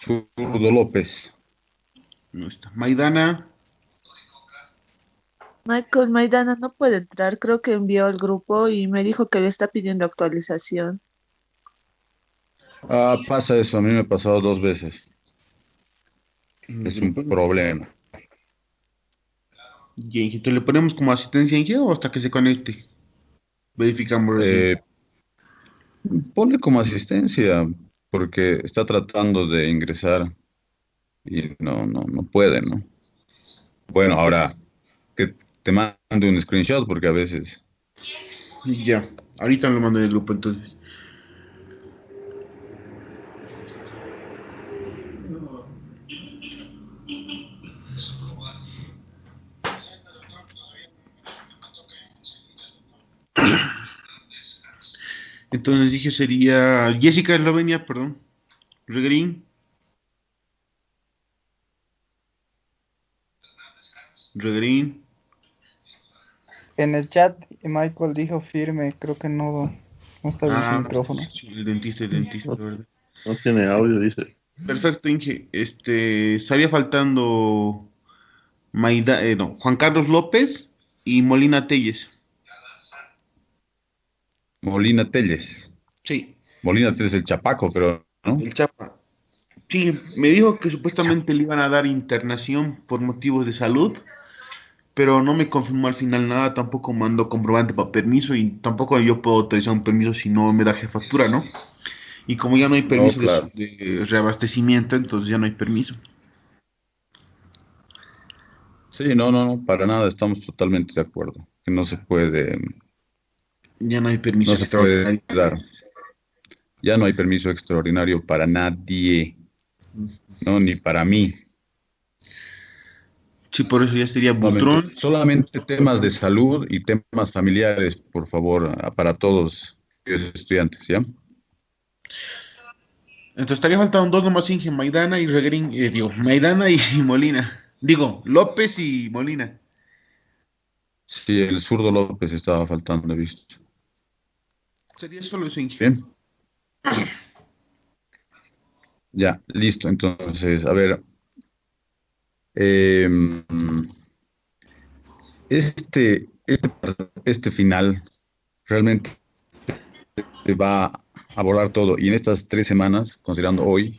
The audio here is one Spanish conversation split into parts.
Zurdo López. No está. Maidana. Michael Maidana no puede entrar, creo que envió al grupo y me dijo que le está pidiendo actualización. Pasa eso, a mí me ha pasado 2 veces. En el Es un grupo. problema. Y entonces le ponemos como asistencia en G o hasta que se conecte. Verificamos recién. Eh, Ponle como asistencia, porque está tratando de ingresar y no puede, ¿no? Bueno, ahora que te mande un screenshot, porque a veces. Ya. Ahorita lo mando en el grupo entonces. Entonces dije sería Jessica Eslovenia, perdón. Regrín. Regrín. En el chat Michael dijo firme, creo que no está bien su Ah, micrófono. sí, el dentista, No, ¿verdad? no tiene audio, dice. Perfecto, Inge. Estaría faltando no, Juan Carlos López y Molina Telles. Molina Telles. Sí, Molina Telles el Chapaco, pero, ¿no? el Chapa. Sí, me dijo que Cha- supuestamente le iban a dar internación por motivos de salud, pero no me confirmó al final nada, tampoco mandó comprobante para permiso y tampoco yo puedo autorizar un permiso si no me da jefatura, ¿no? Y como ya no hay No, permiso claro. de reabastecimiento, entonces ya no hay permiso. Sí, no, para nada, estamos totalmente de acuerdo. Que Ya no hay permiso no se puede extraordinario. dar. Ya no hay permiso extraordinario para nadie, no, ni para mí. Sí, por eso ya sería Nuevamente, Butrón. solamente temas de salud y temas familiares, por favor, para todos los estudiantes, ¿ya? Entonces estaría faltando dos nomás, Inge, Maidana y Regrín, digo, Maidana y Molina. Digo, López y Molina. Sí, el zurdo López estaba faltando, he visto. Sería solo eso, Inge. Bien, ya, listo. Entonces, a ver, em, este final realmente va a abordar todo. Y en estas 3 semanas, considerando hoy,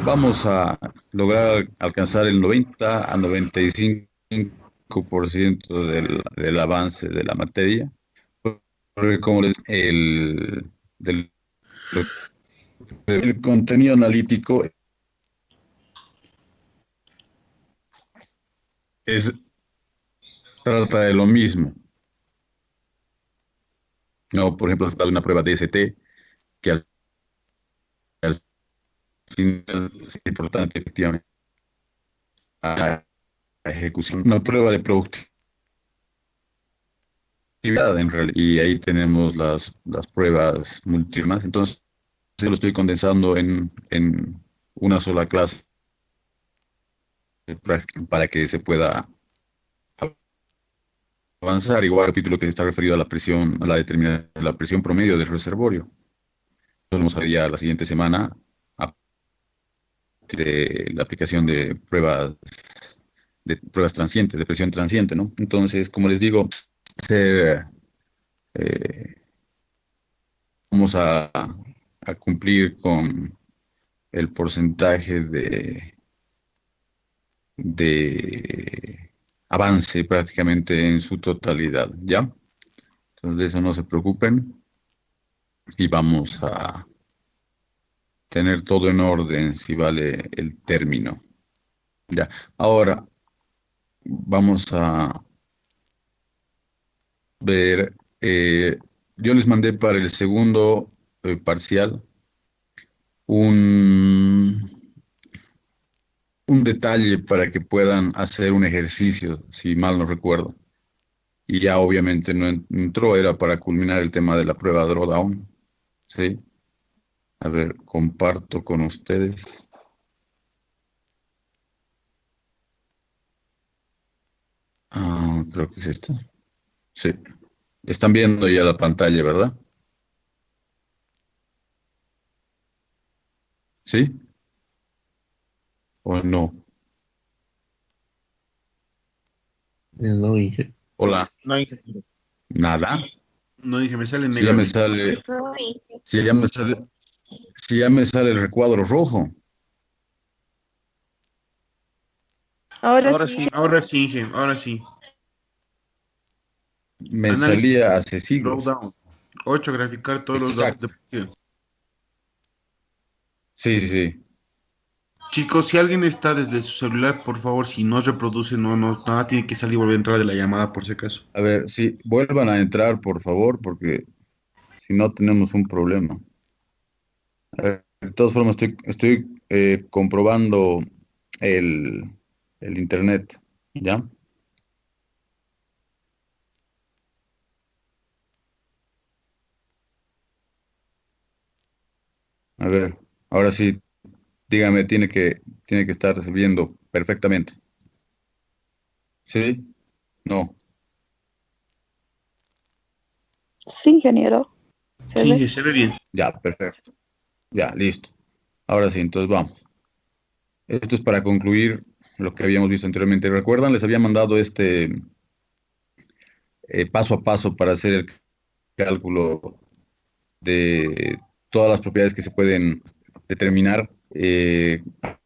vamos a lograr alcanzar el 90 a 95% del avance de la materia. Porque como les del, el contenido analítico es, trata de lo mismo. No, por ejemplo, se trata de una prueba DST que al final es importante efectivamente a la ejecución, una prueba de productividad en realidad, y ahí tenemos las pruebas múltiples. Entonces, lo estoy condensando en una sola clase para que se pueda avanzar. Igual el capítulo que está referido a la presión, a la determinación de la presión promedio del reservorio. Entonces, vamos a ver ya la siguiente semana a de la aplicación de pruebas transientes, de presión transiente, ¿no? Entonces, como les digo, ser, eh, vamos a cumplir con el porcentaje de avance prácticamente en su totalidad, ¿ya? Entonces, de eso no se preocupen y vamos a tener todo en orden si vale el término, ¿ya? Ahora vamos a ver, yo les mandé para el segundo parcial un, un detalle para que puedan hacer un ejercicio, si mal no recuerdo. Y ya obviamente no entró, era para culminar el tema de la prueba drawdown. ¿Sí? A ver, comparto con ustedes. Creo que es esto. Sí. Están viendo ya la pantalla, ¿verdad? ¿Sí? ¿O no? No dije. Hola, No, ingeniero. nada. No dije, me sale Si ya me negro. sale, si ya me sale, si ya me sale el recuadro rojo, Ahora Ahora sí. sí, ahora sí, Inge, ahora sí. me Análisis, salía hace siglos. drawdown. 8, graficar todos los datos de Exacto. posición. Sí, sí, sí. Chicos, si alguien está desde su celular, por favor, si no reproduce, nada tiene que salir y volver a entrar de la llamada por si acaso. A ver, sí, vuelvan a entrar, por favor, porque si no tenemos un problema. A ver, de todas formas, estoy comprobando el, el internet, ¿ya? A ver, ahora sí, dígame, tiene que estar viendo perfectamente. ¿Sí? No. Sí, ingeniero, se Sí, ve. Inge, se ve bien. Ya, perfecto. Ya, listo. Ahora sí, entonces vamos. Esto es para concluir lo que habíamos visto anteriormente. ¿Recuerdan? Les había mandado este paso a paso para hacer el cálculo de todas las propiedades que se pueden determinar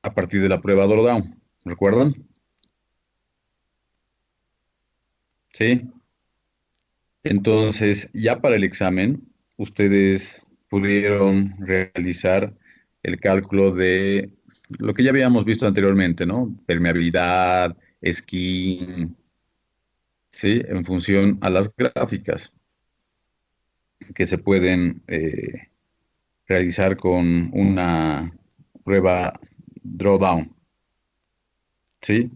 a partir de la prueba drawdown. ¿Recuerdan? Sí. Entonces, ya para el examen, ustedes pudieron realizar el cálculo de lo que ya habíamos visto anteriormente, ¿no? Permeabilidad, skin, ¿sí? En función a las gráficas que se pueden realizar con una prueba drawdown, ¿sí?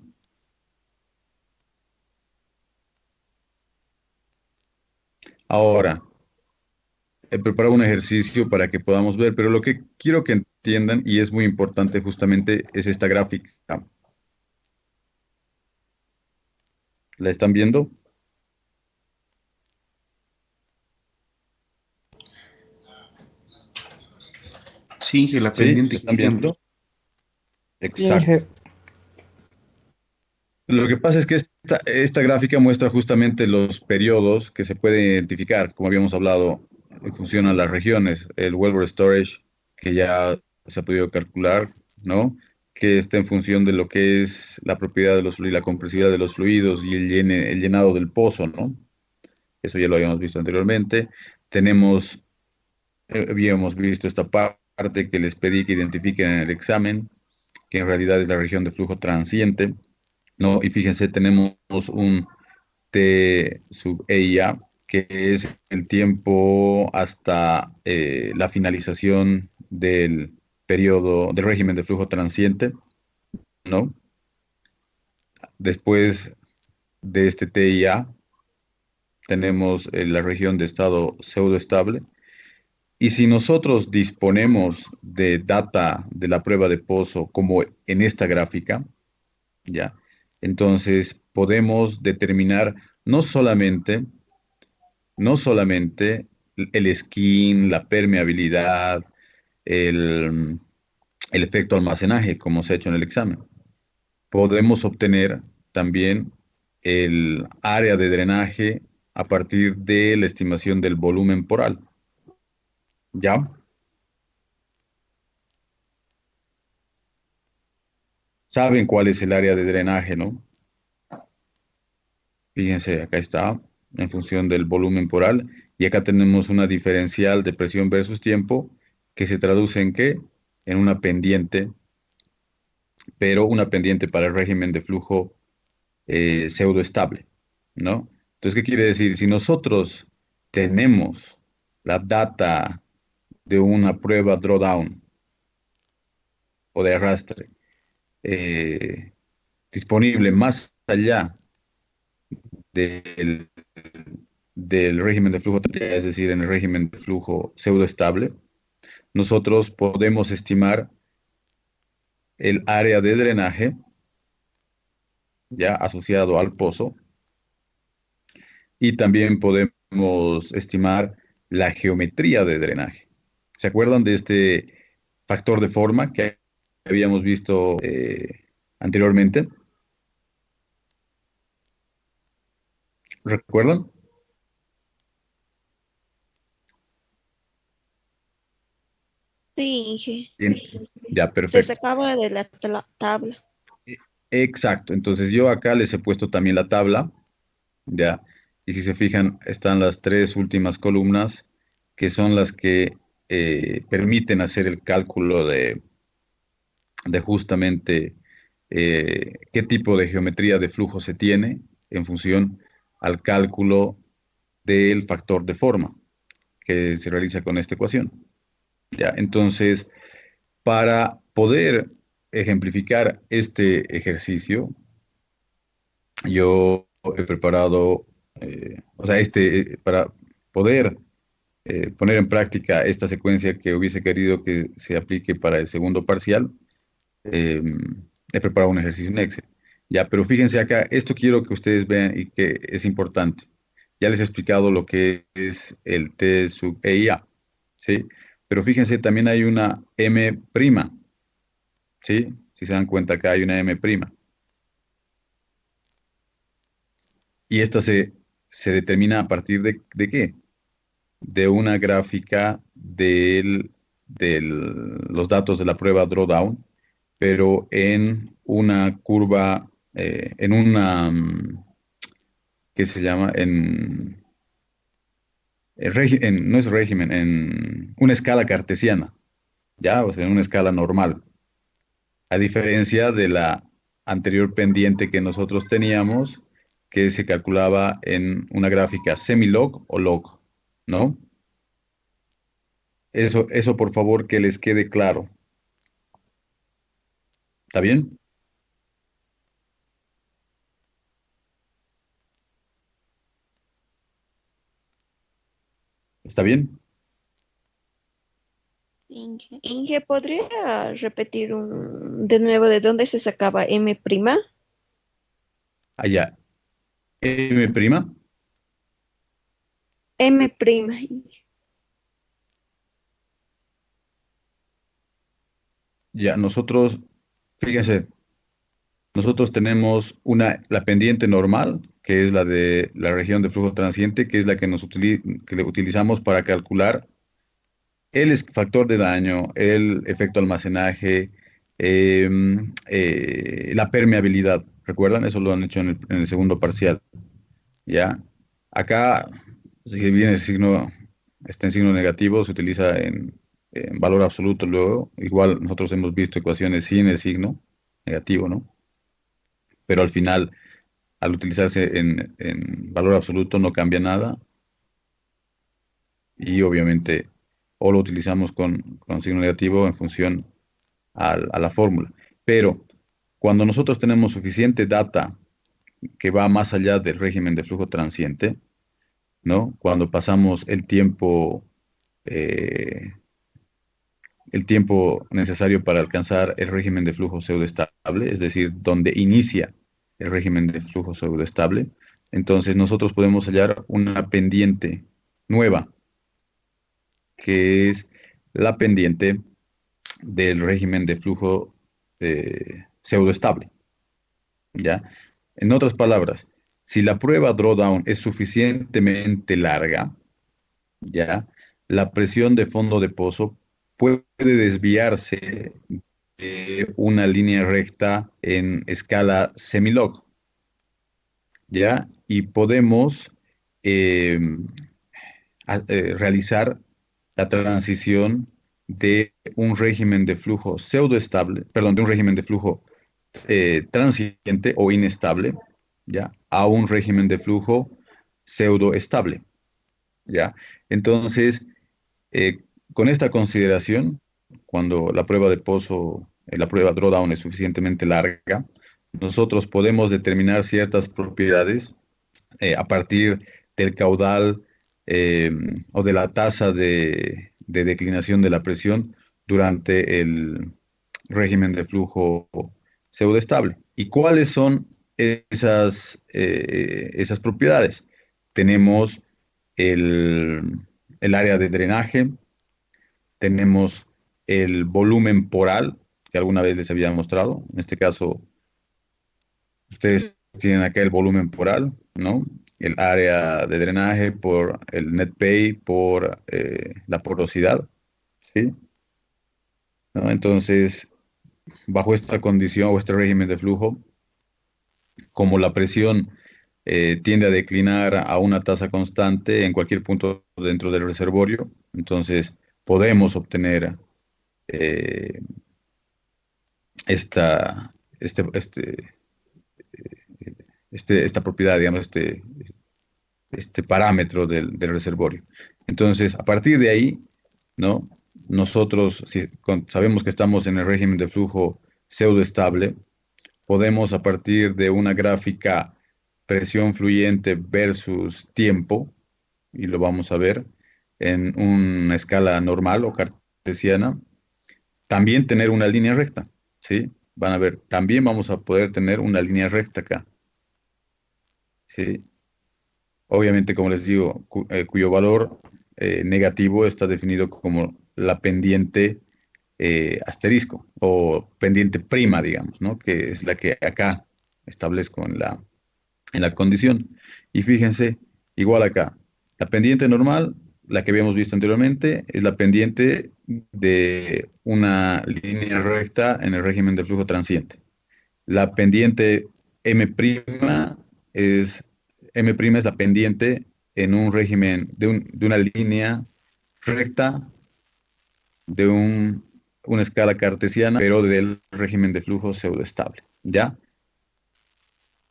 Ahora, he preparado un ejercicio para que podamos ver, pero lo que quiero que entiendan, y es muy importante justamente, es esta gráfica. ¿La están viendo? Sí, Inge, la ¿Sí? pendiente ¿La que están hacíamos. viendo? Sí, Inge. Exacto. Lo que pasa es que esta gráfica muestra justamente los periodos que se pueden identificar, como habíamos hablado, en función a las regiones, el Welber Storage, que ya se ha podido calcular, ¿no? Que está en función de lo que es la propiedad de los fluidos, la compresividad de los fluidos y el llenado del pozo, ¿no? Eso ya lo habíamos visto anteriormente. Tenemos, habíamos visto esta parte que les pedí que identifiquen en el examen, que en realidad es la región de flujo transiente, ¿no? Y fíjense, tenemos un T sub EIA, que es el tiempo hasta la finalización del periodo del régimen de flujo transiente, ¿no? Después de este TIA tenemos la región de estado pseudoestable. Y si nosotros disponemos de data de la prueba de pozo como en esta gráfica, ¿ya? Entonces podemos determinar no solamente, no solamente el skin, la permeabilidad, el, el efecto almacenaje, como se ha hecho en el examen. Podemos obtener también el área de drenaje a partir de la estimación del volumen poral. ¿Ya? Saben cuál es el área de drenaje, ¿no? Fíjense, acá está, en función del volumen poral. Y acá tenemos una diferencial de presión versus tiempo que se traduce en qué? En una pendiente, pero una pendiente para el régimen de flujo pseudoestable, ¿no? Entonces, ¿qué quiere decir? Si nosotros tenemos la data de una prueba drawdown o de arrastre eh, disponible más allá del, del régimen de flujo, es decir, en el régimen de flujo pseudoestable, nosotros podemos estimar el área de drenaje ya asociado al pozo y también podemos estimar la geometría de drenaje. ¿Se acuerdan de este factor de forma que habíamos visto anteriormente. ¿Recuerdan? Sí, Inge. Bien, ya, Se perfecto. sacaba de la tabla. E- Exacto. Entonces yo acá les he puesto también la tabla, ya. Y si se fijan, están las tres últimas columnas, que son las que permiten hacer el cálculo de justamente qué tipo de geometría de flujo se tiene en función al cálculo del factor de forma que se realiza con esta ecuación. ¿Ya? Entonces, para poder ejemplificar este ejercicio, yo he preparado, para poder poner en práctica esta secuencia que hubiese querido que se aplique para el segundo parcial, eh, he preparado un ejercicio en Excel. Ya, pero fíjense acá, esto quiero que ustedes vean y que es importante. Ya les he explicado lo que es el T sub E y A, ¿sí? Pero fíjense, también hay una M', ¿sí? Si se dan cuenta, acá hay una M'. Y esta se determina a partir de ¿qué? De una gráfica de los datos de la prueba drawdown, pero en una curva, en una, ¿qué se llama? No es régimen, en una escala cartesiana, ¿ya? O sea, en una escala normal. A diferencia de la anterior pendiente que nosotros teníamos, que se calculaba en una gráfica semilog o log, ¿no? Eso por favor que les quede claro. ¿Está bien? ¿Está bien? Inge, ¿podría repetir de nuevo de dónde se sacaba M'? Allá. M', M'. ya nosotros, fíjense, nosotros tenemos la pendiente normal, que es la de la región de flujo transiente, que es la que que le utilizamos para calcular el factor de daño, el efecto almacenaje, la permeabilidad. ¿Recuerdan? Eso lo han hecho en el segundo parcial. ¿Ya? Acá, si bien está en signo negativo, se utiliza en valor absoluto luego. Igual nosotros hemos visto ecuaciones sin el signo negativo, ¿no? Pero al final, al utilizarse en valor absoluto, no cambia nada. Y obviamente, o lo utilizamos con signo negativo en función a la fórmula. Pero cuando nosotros tenemos suficiente data que va más allá del régimen de flujo transiente, ¿no? Cuando pasamos eh, el tiempo necesario para alcanzar el régimen de flujo pseudoestable, es decir, donde inicia el régimen de flujo pseudoestable, entonces nosotros podemos hallar una pendiente nueva, que es la pendiente del régimen de flujo pseudoestable, ¿ya? En otras palabras, si la prueba drawdown es suficientemente larga, ¿ya? La presión de fondo de pozo puede desviarse de una línea recta en escala semilog, ¿ya? Y podemos eh, realizar la transición de un régimen de flujo pseudoestable, perdón, de un régimen de flujo transiente o inestable, ¿ya? A un régimen de flujo pseudoestable, ¿ya? Entonces, Eh, con esta consideración, cuando la prueba de pozo, la prueba drawdown es suficientemente larga, nosotros podemos determinar ciertas propiedades a partir del caudal eh, o de la tasa de declinación de la presión durante el régimen de flujo pseudoestable. ¿Y cuáles son esas propiedades? Tenemos el, el área de drenaje, tenemos el volumen poral, que alguna vez les había mostrado. En este caso, ustedes tienen acá el volumen poral, ¿no? El área de drenaje por el net pay, por la porosidad, ¿sí? ¿No? Entonces, bajo esta condición o este régimen de flujo, como la presión tiende a declinar a una tasa constante en cualquier punto dentro del reservorio, entonces podemos obtener eh, esta, este, este, esta propiedad, digamos, este parámetro del reservorio. Entonces, a partir de ahí, ¿no? Nosotros, si sabemos que estamos en el régimen de flujo pseudoestable, podemos a partir de una gráfica presión fluyente versus tiempo, y lo vamos a ver en una escala normal o cartesiana, también tener una línea recta, ¿sí? Van a ver, también vamos a poder tener una línea recta acá, ¿sí? Obviamente, como les digo, cuyo valor negativo está definido como la pendiente asterisco o pendiente prima, digamos, ¿no? Que es la que acá establezco en la condición. Y fíjense, igual acá, la pendiente normal, la que habíamos visto anteriormente, es la pendiente de una línea recta en el régimen de flujo transiente. La pendiente M' es, M' es la pendiente en un régimen de una línea recta de una escala cartesiana, pero del régimen de flujo pseudoestable, ¿ya?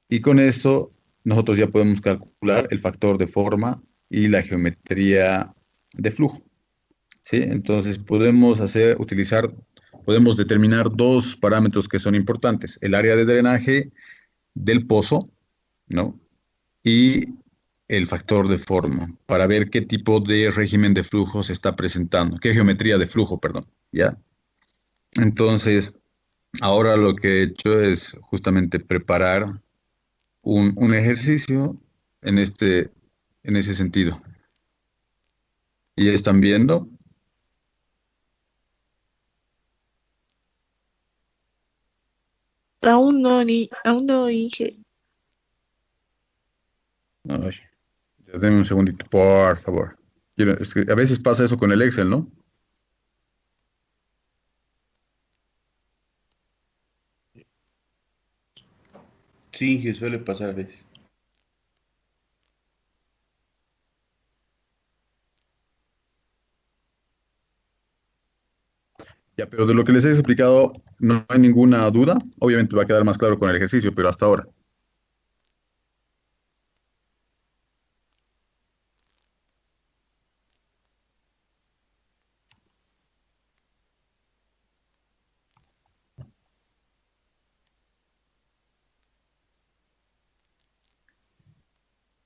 Y con eso nosotros ya podemos calcular el factor de forma y la geometría de flujo, ¿sí? Entonces podemos determinar dos parámetros que son importantes: el área de drenaje del pozo, ¿no? Y el factor de forma, para ver qué tipo de régimen de flujo se está presentando, qué geometría de flujo, perdón, ¿ya? Entonces, ahora lo que he hecho es justamente preparar un ejercicio en en ese sentido. Y están viendo, Aún no, Inge. ay, ya denme un segundito, por favor. Es que a veces pasa eso con el Excel, ¿no? Sí, que suele pasar a veces. Ya, pero de lo que les he explicado no hay ninguna duda. Obviamente va a quedar más claro con el ejercicio, pero hasta ahora.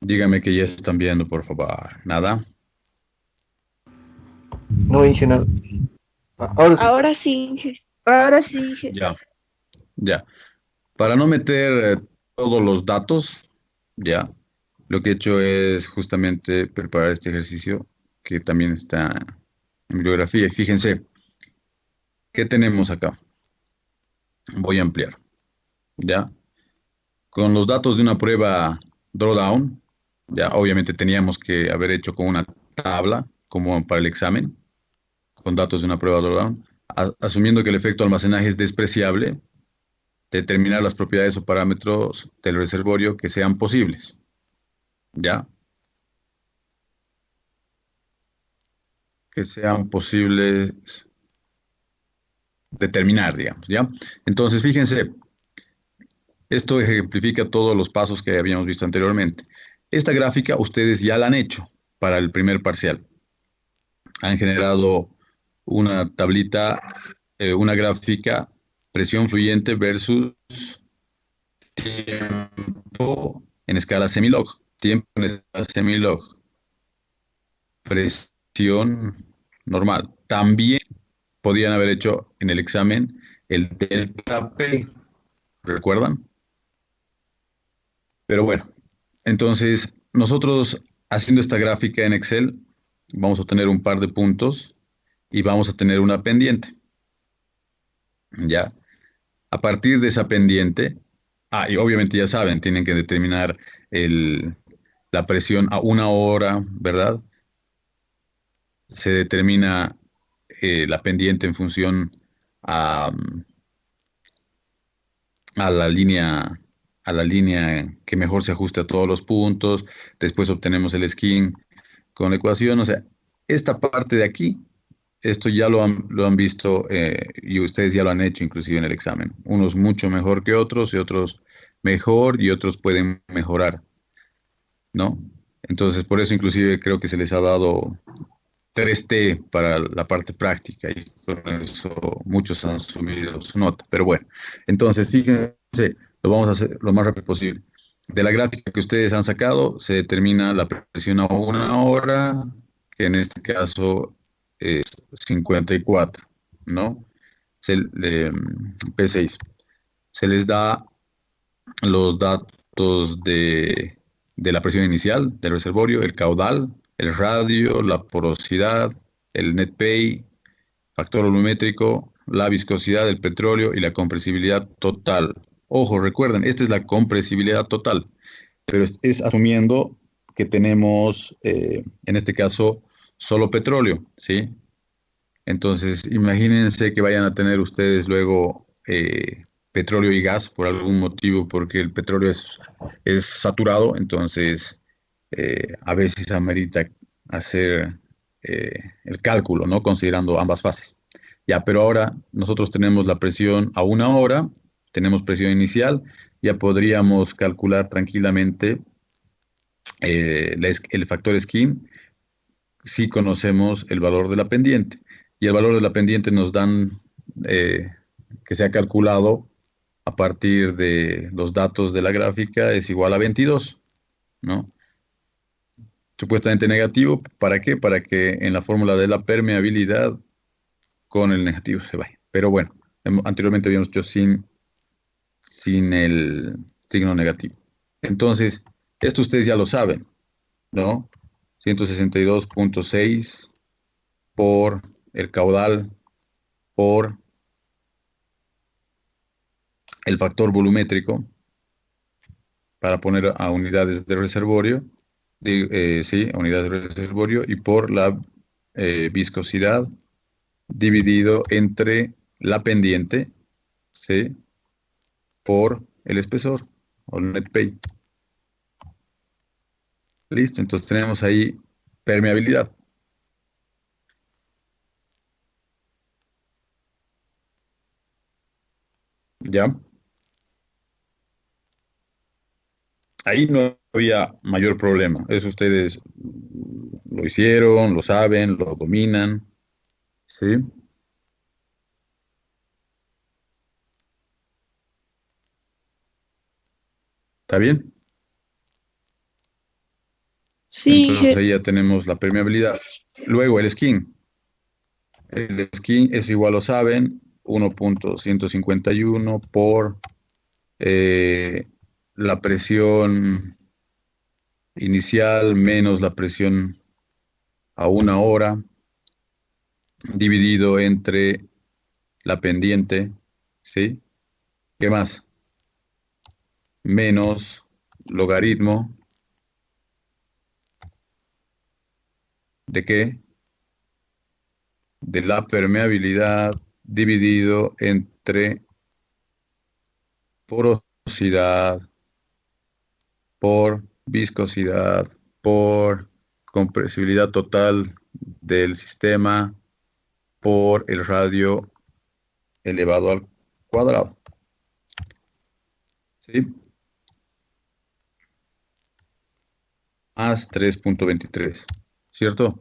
Dígame que ya están viendo, por favor. ¿Nada? No, ingeniero. Ahora sí. Ahora sí, Inge. Ahora sí, Inge. Ya, ya. Para no meter todos los datos, ya, lo que he hecho es justamente preparar este ejercicio que también está en bibliografía. Y fíjense, ¿qué tenemos acá? Voy a ampliar, ¿ya? Con los datos de una prueba drawdown, ya obviamente teníamos que haber hecho con una tabla, como para el examen, con datos de una prueba drawdown, asumiendo que el efecto almacenaje es despreciable, determinar las propiedades o parámetros del reservorio que sean posibles, ¿ya? Que sean posibles determinar, digamos, ¿ya? Entonces, fíjense, esto ejemplifica todos los pasos que habíamos visto anteriormente. Esta gráfica ustedes ya la han hecho para el primer parcial. Han generado una tablita, una gráfica, presión fluyente versus tiempo en escala semilog. Tiempo en escala semilog. Presión normal. También podían haber hecho en el examen el delta P, ¿recuerdan? Pero bueno, entonces nosotros haciendo esta gráfica en Excel vamos a obtener un par de puntos y vamos a tener una pendiente. ¿ya? A partir de esa pendiente, y obviamente ya saben, tienen que determinar el, la presión a una hora, ¿verdad? Se determina la pendiente en función a, a la línea, a la línea que mejor se ajuste a todos los puntos. Después obtenemos el skin con la ecuación. O sea, esta parte de aquí, esto ya lo han visto y ustedes ya lo han hecho inclusive en el examen. Unos mucho mejor que otros y otros mejor y otros pueden mejorar, ¿no? Entonces, por eso inclusive creo que se les ha dado 3T para la parte práctica y con eso muchos han subido su nota. Pero bueno, entonces fíjense, lo vamos a hacer lo más rápido posible. De la gráfica que ustedes han sacado, se determina la presión a una hora, que en este caso es 54, ¿no? P6. Se les da los datos de la presión inicial del reservorio, el caudal, el radio, la porosidad, el net pay, factor volumétrico, la viscosidad del petróleo y la compresibilidad total. Ojo, recuerden, esta es la compresibilidad total, pero es asumiendo que tenemos, en este caso, solo petróleo, ¿sí? Entonces, imagínense que vayan a tener ustedes luego petróleo y gas por algún motivo, porque el petróleo es saturado, entonces a veces amerita hacer el cálculo, ¿no? Considerando ambas fases. Ya, pero ahora nosotros tenemos la presión a una hora, tenemos presión inicial, ya podríamos calcular tranquilamente el factor skin si conocemos el valor de la pendiente. Y el valor de la pendiente nos dan que se ha calculado a partir de los datos de la gráfica es igual a 22, ¿no? Supuestamente negativo, ¿para qué? Para que en la fórmula de la permeabilidad con el negativo se vaya. Pero bueno, anteriormente habíamos hecho sin el signo negativo. Entonces, esto ustedes ya lo saben, ¿no? 162.6 por el caudal por el factor volumétrico para poner a unidades de reservorio, sí, a unidades de reservorio y por la viscosidad dividido entre la pendiente, sí, por el espesor o el net pay. Listo, entonces tenemos ahí permeabilidad. ¿Ya? Ahí no había mayor problema. Eso ustedes lo hicieron, lo saben, lo dominan. ¿Sí? ¿Está bien? Sí, Entonces ahí ya tenemos la permeabilidad. Luego el skin. El skin es igual, lo saben, 1.151 por la presión inicial menos la presión a una hora, dividido entre la pendiente, ¿sí? ¿Qué más? Menos logaritmo de qué? De la permeabilidad dividido entre porosidad por viscosidad por compresibilidad total del sistema por el radio elevado al cuadrado. ¿Sí? Más 3.23, ¿cierto?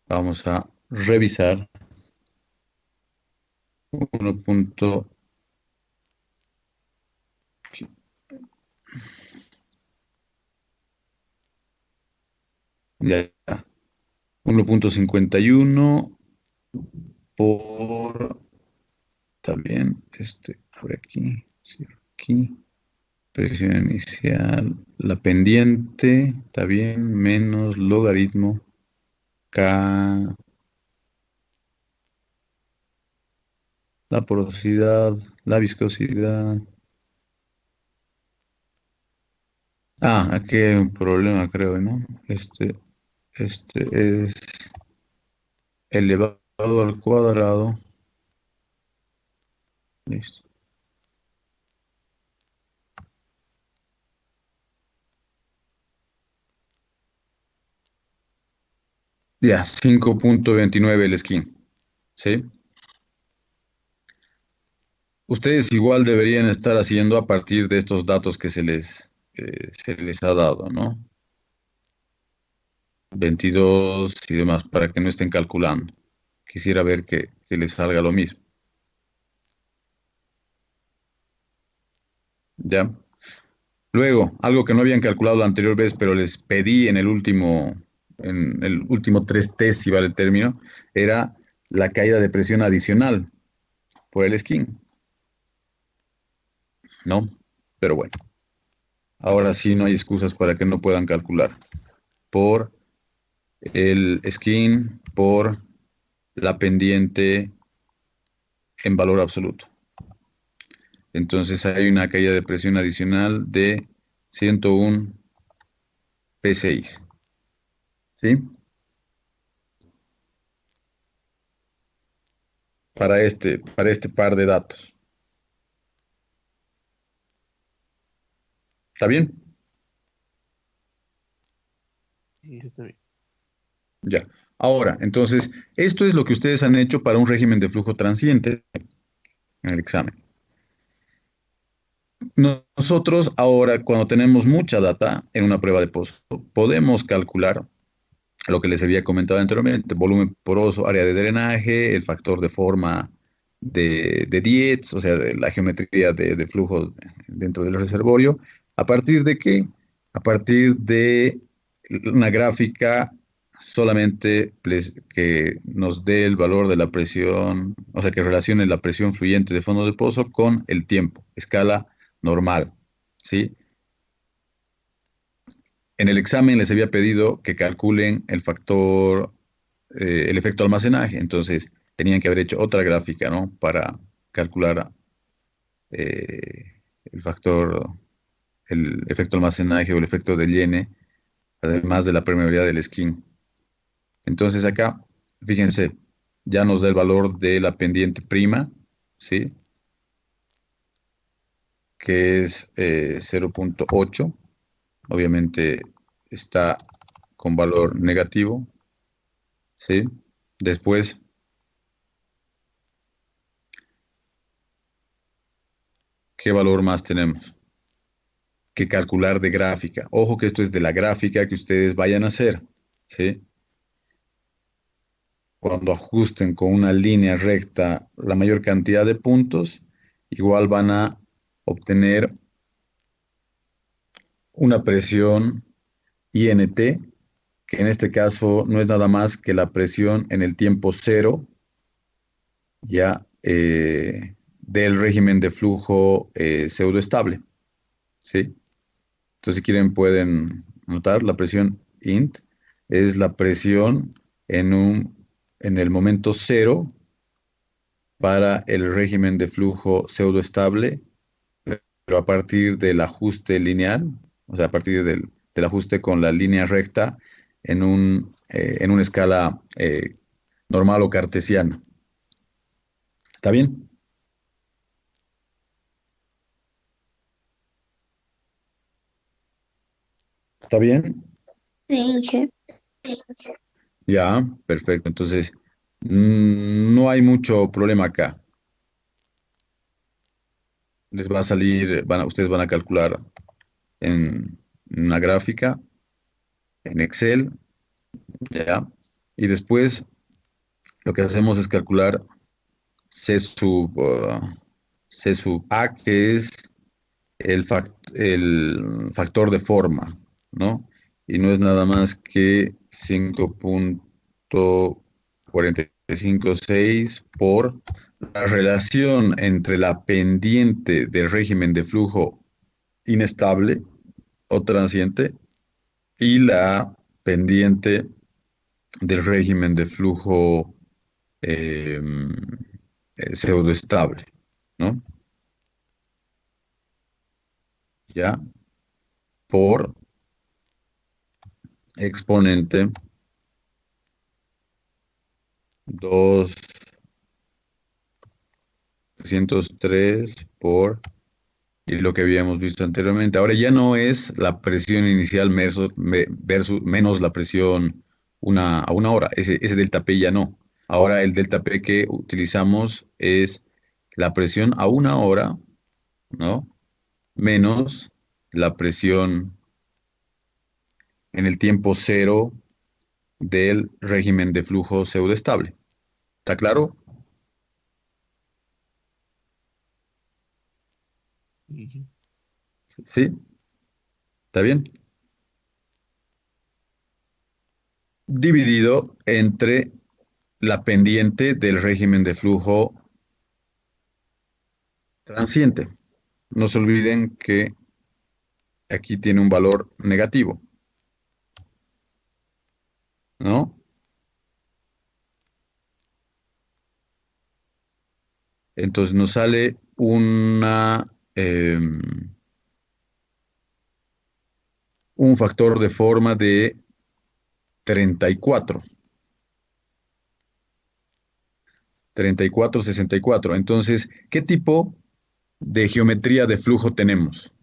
Vamos a revisar 1. Ya, 1.51 por también abre aquí, cierro aquí, Presión inicial, la pendiente, está bien, menos logaritmo K, la porosidad, la viscosidad. Aquí hay un problema, creo, ¿no? Este es elevado al cuadrado. Listo. Ya, 5.29 el skin. ¿Sí? Ustedes igual deberían estar haciendo a partir de estos datos que se les ha dado, ¿no? 22 y demás, para que no estén calculando. Quisiera ver que les salga lo mismo. ¿Ya? Luego, algo que no habían calculado la anterior vez, pero les pedí en el último 3T, si vale el término, era la caída de presión adicional por el skin, ¿no? Pero bueno, ahora sí no hay excusas para que no puedan calcular. Por el skin, por la pendiente en valor absoluto. Entonces hay una caída de presión adicional de 101 P6. ¿Sí? Para este par de datos. ¿Está bien? Sí, está bien. Ya. Ahora, entonces, esto es lo que ustedes han hecho para un régimen de flujo transiente en el examen. Nosotros ahora, cuando tenemos mucha data en una prueba de pozo, podemos calcular lo que les había comentado anteriormente: volumen poroso, área de drenaje, el factor de forma de Dietz, o sea, de la geometría de flujo dentro del reservorio. ¿A partir de qué? A partir de una gráfica solamente que nos dé el valor de la presión, o sea, que relacione la presión fluyente de fondo de pozo con el tiempo, escala normal, ¿sí? En el examen les había pedido que calculen el factor, el efecto almacenaje, entonces tenían que haber hecho otra gráfica, ¿no? Para calcular el factor, el efecto almacenaje o el efecto de Llene, además de la permeabilidad del skin. Entonces acá, fíjense, ya nos da el valor de la pendiente prima, ¿sí? Que es 0.8. Obviamente está con valor negativo, ¿sí? Después, ¿qué valor más tenemos que calcular de gráfica? Ojo que esto es de la gráfica que ustedes vayan a hacer, ¿sí? Cuando ajusten con una línea recta la mayor cantidad de puntos, igual van a obtener una presión INT, que en este caso no es nada más que la presión en el tiempo cero, ya del régimen de flujo pseudoestable, ¿sí? Entonces, si quieren, pueden notar la presión int es la presión en el momento cero para el régimen de flujo pseudoestable, pero a partir del ajuste lineal, o sea, a partir del ajuste con la línea recta en una escala normal o cartesiana. ¿Está bien? ¿Está bien? Sí. Ya, perfecto. Entonces, no hay mucho problema acá. Les va a salir, ustedes van a calcular en una gráfica, en Excel, ya. Y después lo que hacemos es calcular C sub A, que es el factor de forma, ¿no? Y no es nada más que 5.456 por la relación entre la pendiente del régimen de flujo inestable o transiente y la pendiente del régimen de flujo eh, pseudoestable, ¿no? Ya por exponente 203 por y lo que habíamos visto anteriormente. Ahora ya no es la presión inicial menos la presión a una hora. Ese delta P ya no. Ahora el delta P que utilizamos es la presión a una hora, ¿no? Menos la presión en el tiempo cero del régimen de flujo pseudoestable. ¿Está claro? Y- ¿Sí? ¿Está bien? Dividido entre la pendiente del régimen de flujo transiente. No se olviden que aquí tiene un valor negativo, ¿no? Entonces nos sale un factor de forma de 34, 64. Entonces, ¿qué tipo de geometría de flujo tenemos?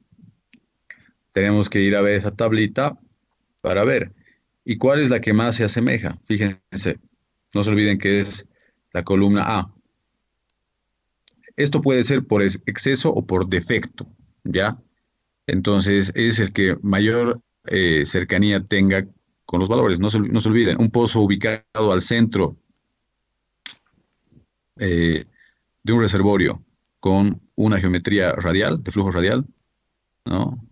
Tenemos que ir a ver esa tablita para ver. ¿Y cuál es la que más se asemeja? Fíjense, no se olviden que es la columna A. Esto puede ser por exceso o por defecto, ¿ya? Entonces es el que mayor cercanía tenga con los valores. No se olviden, un pozo ubicado al centro eh, de un reservorio con una geometría radial, de flujo radial, ¿no?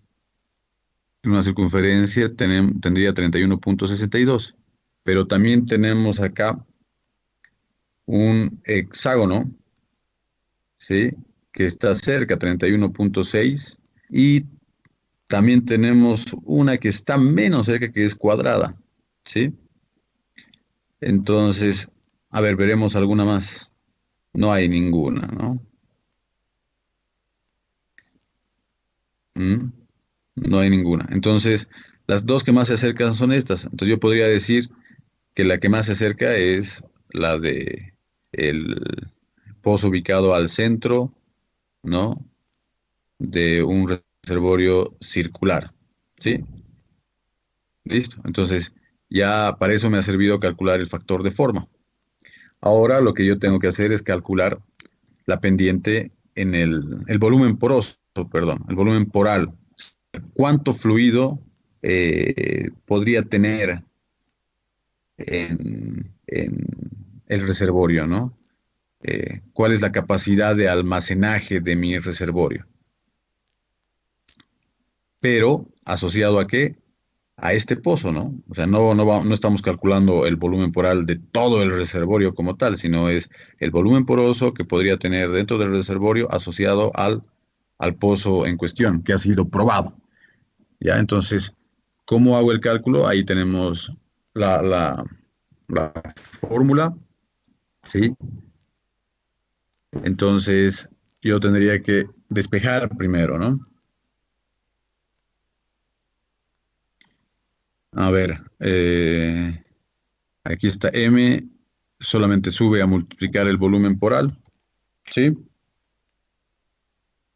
En una circunferencia tendría 31,62. Pero también tenemos acá un hexágono, ¿sí? Que está cerca, 31,6. Y también tenemos una que está menos cerca, que es cuadrada, ¿sí? Entonces, a ver, veremos alguna más. No hay ninguna, ¿no? ¿Mm? No hay ninguna. Entonces, las dos que más se acercan son estas. Entonces, yo podría decir que la que más se acerca es la de el pozo ubicado al centro, ¿no? De un reservorio circular, ¿sí? Listo. Entonces, ya para eso me ha servido calcular el factor de forma. Ahora lo que yo tengo que hacer es calcular la pendiente en el volumen poroso, perdón, el volumen poral. ¿Cuánto fluido podría tener en el reservorio, ¿no? ¿Cuál es la capacidad de almacenaje de mi reservorio? Pero asociado a qué? A este pozo, ¿no? O sea, no estamos calculando el volumen poral de todo el reservorio como tal, sino es el volumen poroso que podría tener dentro del reservorio asociado al pozo en cuestión, que ha sido probado. ¿Ya? Entonces, ¿cómo hago el cálculo? Ahí tenemos la fórmula, ¿sí? Entonces, yo tendría que despejar primero, ¿no? A ver, aquí está M, solamente sube a multiplicar el volumen poral, ¿sí?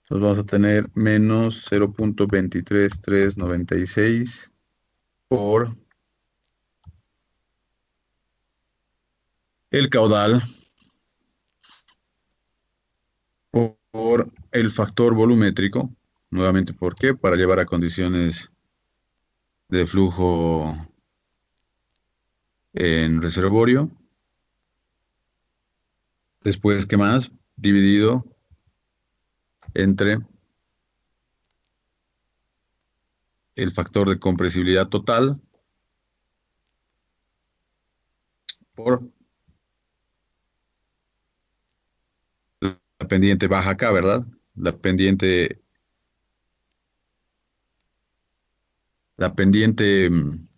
Entonces vamos a tener menos 0,23396 por el caudal por el factor volumétrico. Nuevamente, ¿por qué? Para llevar a condiciones de flujo en reservorio. Después, ¿qué más? Dividido entre el factor de compresibilidad total por la pendiente baja acá, ¿verdad? La pendiente la pendiente en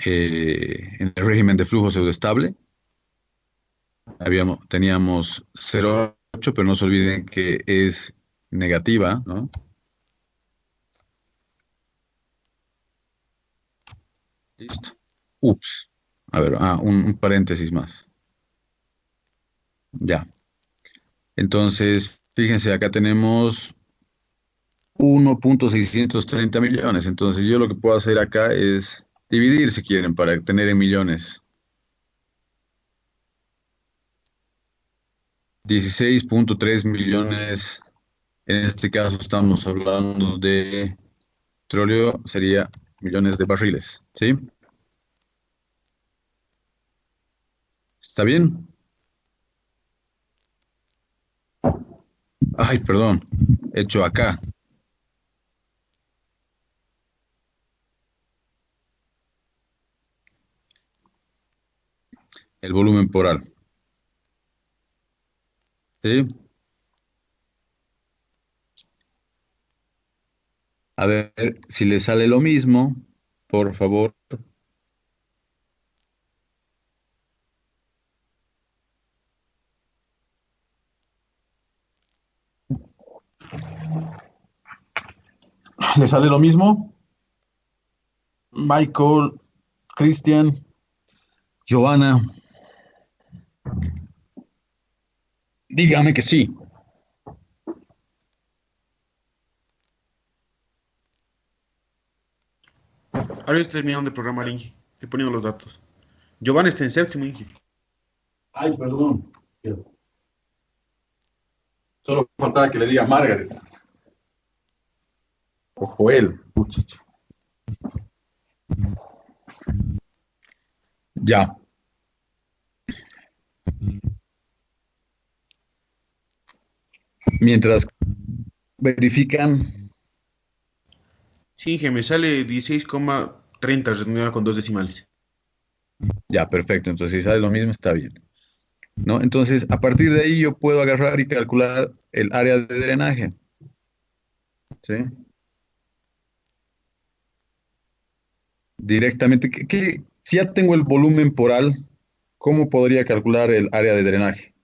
el régimen de flujo pseudoestable. Teníamos 0,8, pero no se olviden que es negativa, ¿no? Listo. Ups. A ver, un paréntesis más. Ya. Entonces, fíjense, acá tenemos 1,630 millones. Entonces, yo lo que puedo hacer acá es dividir, si quieren, para tener en millones. 16,3 millones. En este caso estamos hablando de petróleo, sería millones de barriles, ¿sí? ¿Está bien? Ay, perdón, hecho acá. El volumen por al. ¿Sí? A ver si le sale lo mismo, por favor. ¿Le sale lo mismo? Michael, Cristian, Giovanna, dígame que sí. Ahora estoy terminando de programar, Inge. Estoy poniendo los datos. Giovanni está en séptimo, Inge. Ay, perdón. Solo faltaba que le diga Margaret. O Joel. Ya. Mientras verifican, Sí, Inge, me sale 16,30 redondeado con dos decimales. ya, perfecto. Entonces, si sale lo mismo, está bien. ¿No? Entonces, a partir de ahí yo puedo agarrar y calcular el área de drenaje. ¿Sí? Directamente, si ya tengo el volumen por al, ¿cómo podría calcular el área de drenaje?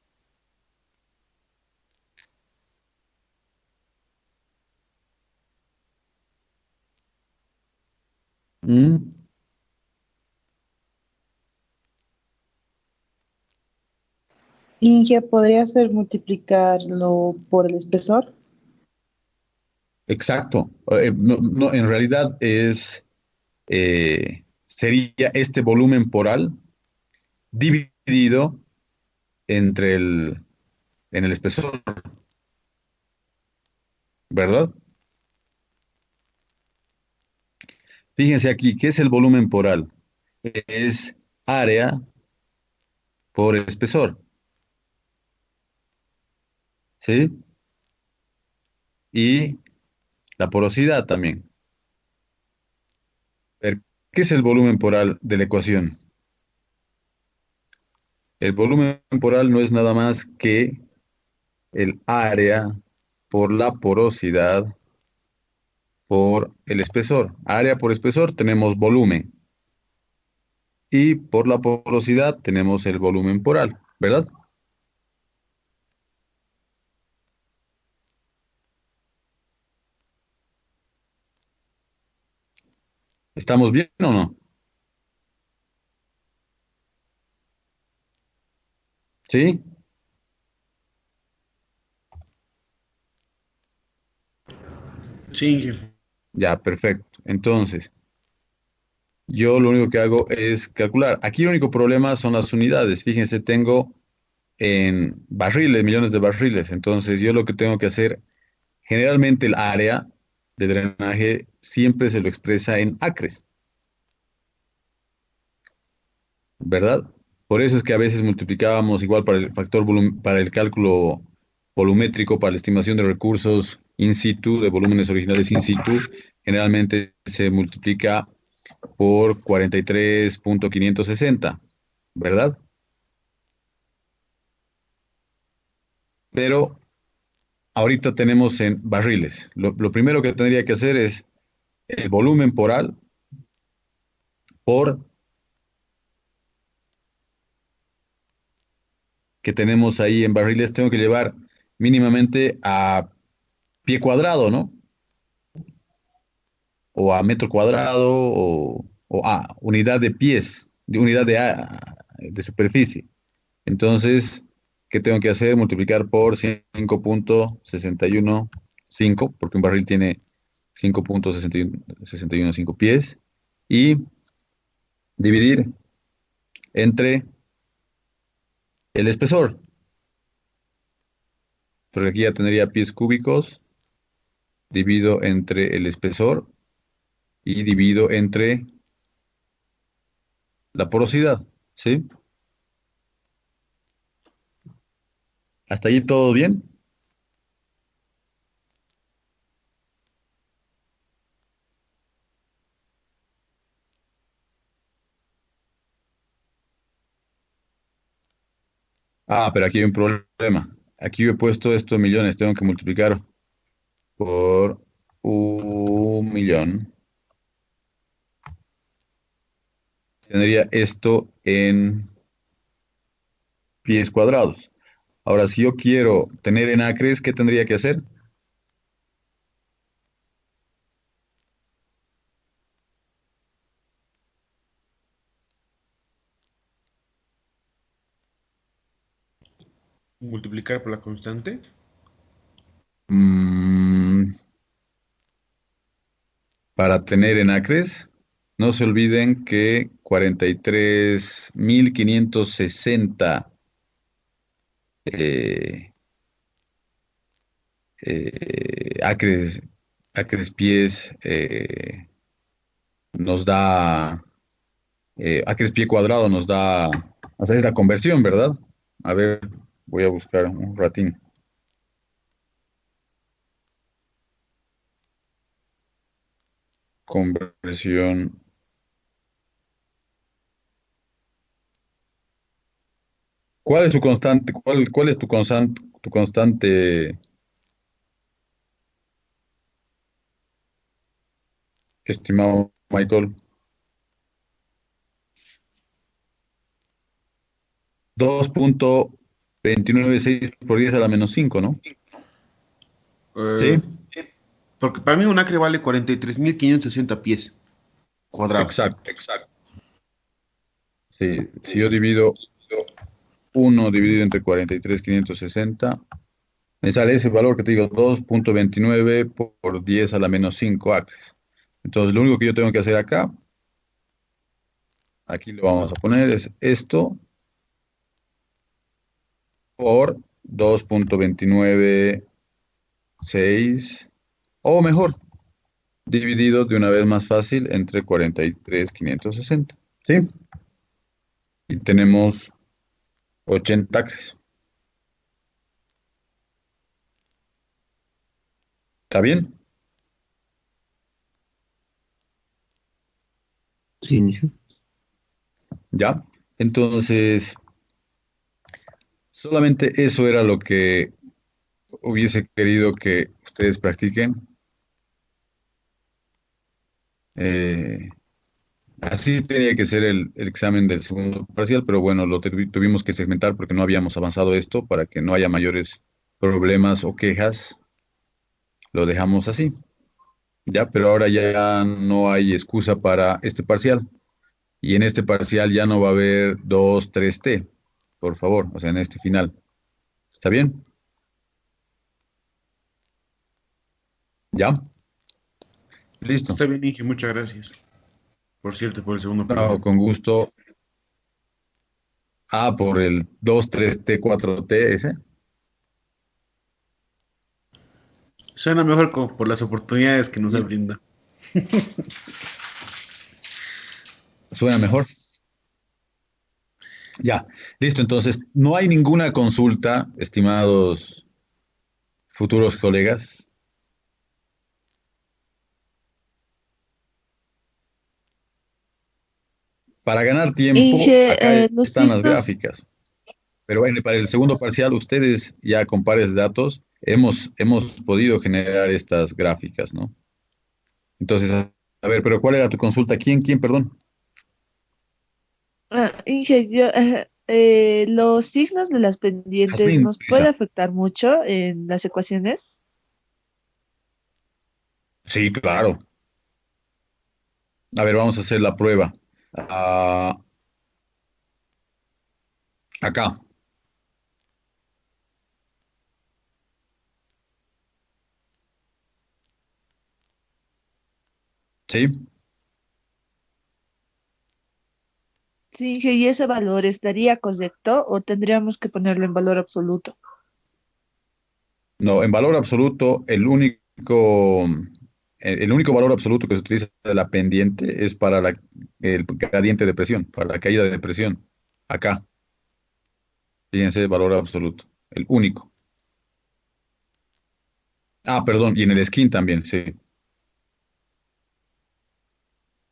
¿Mm? Inge, ¿podría ser multiplicarlo por el espesor? Exacto. No, no, en realidad sería este volumen por al dividido entre en el espesor, ¿verdad? Fíjense aquí, ¿qué es el volumen por al? Es área por espesor, ¿sí? Y la porosidad también. ver, ¿Qué es el volumen por al de la ecuación? El volumen por al no es nada más que el área por la porosidad por el espesor. Área por espesor tenemos volumen y por la porosidad tenemos el volumen por al, ¿verdad? ¿Estamos bien o no? ¿Sí? Sí, Inge. Ya, perfecto. Entonces, yo lo único que hago es calcular. Aquí el único problema son las unidades. Fíjense, tengo en barriles, millones de barriles. Entonces, yo lo que tengo que hacer, generalmente el área de drenaje siempre se lo expresa en acres, ¿verdad? Por eso es que a veces multiplicábamos igual para el factor para el cálculo volumétrico, para la estimación de recursos in situ, de volúmenes originales in situ, generalmente se multiplica por 43,560, ¿verdad? Pero ahorita tenemos en barriles. Lo primero que tendría que hacer es el volumen por que tenemos ahí en barriles, tengo que llevar mínimamente a pie cuadrado, ¿no? O a metro cuadrado o a unidad de pies, de unidad de superficie. Entonces, ¿qué tengo que hacer? Multiplicar por 5.615, porque un barril tiene 5.615 pies, y dividir entre el espesor, porque aquí ya tendría pies cúbicos, divido entre el espesor y divido entre la porosidad, ¿sí? ¿Hasta ahí todo bien? Ah, pero aquí hay un problema. Aquí yo he puesto esto en millones, tengo que multiplicar por 1.000.000. Tendría esto en pies cuadrados. Ahora, si yo quiero tener en acres, ¿qué tendría que hacer? Multiplicar por la constante. Mm, para tener en acres, no se olviden que 43.560 eh, acres, acres pies nos da, acres pie cuadrado nos da, o sea, es la conversión, ¿verdad? A ver, voy a buscar un ratín. Conversión. ¿Cuál es su constante? ¿Cuál es tu constante, estimado Michael? 2.296 por 10 a la menos 5, ¿no? Eh, Sí, Porque para mí un acre vale 43.560 pies cuadrados. exacto, exacto. Sí, si yo divido 1 dividido entre 43.560, me sale ese valor que te digo, 2.29 por 10 a la menos 5 acres. Entonces, lo único que yo tengo que hacer acá, aquí lo vamos a poner, es esto por 2.296, o mejor, dividido de una vez más fácil entre 43.560. ¿Sí? Y tenemos 80 acres. ¿Está bien? Sí, inicio. ¿Ya? Entonces, solamente eso era lo que hubiese querido que ustedes practiquen. Eh, Así tenía que ser el examen del segundo parcial, pero bueno, tuvimos que segmentar porque no habíamos avanzado esto para que no haya mayores problemas o quejas. Lo dejamos así, ¿ya? Pero ahora ya no hay excusa para este parcial. Y en este parcial ya no va a haber 2, 3T, por favor, o sea, en este final. ¿Está bien? ¿Ya? Listo. Está bien, Inge, muchas gracias. Por cierto, por el segundo No, parcial. con gusto. Ah, por el 2, 3T, 4T, ese. Suena mejor por las oportunidades que nos da brinda. Suena mejor. Ya, listo. Entonces, no hay ninguna consulta, estimados futuros colegas. Para ganar tiempo, Inge, acá los están las signos, gráficas. Pero para el segundo parcial, ustedes ya con pares de datos hemos podido generar estas gráficas, ¿no? Entonces, A ver, pero ¿cuál era tu consulta? ¿Quién, perdón? Inge, los signos de las pendientes Jazmín, nos puede Isa. afectar mucho en las ecuaciones. Sí, claro. A ver, vamos a hacer la prueba. Ah, acá. ¿Sí? Sí, Inge, ¿y ese valor estaría correcto o tendríamos que ponerlo en valor absoluto? No, en valor absoluto, el único valor absoluto que se utiliza de la pendiente es para el gradiente de presión, para la caída de presión. Acá, fíjense, valor absoluto, el único. Ah, perdón, y en el skin también, sí,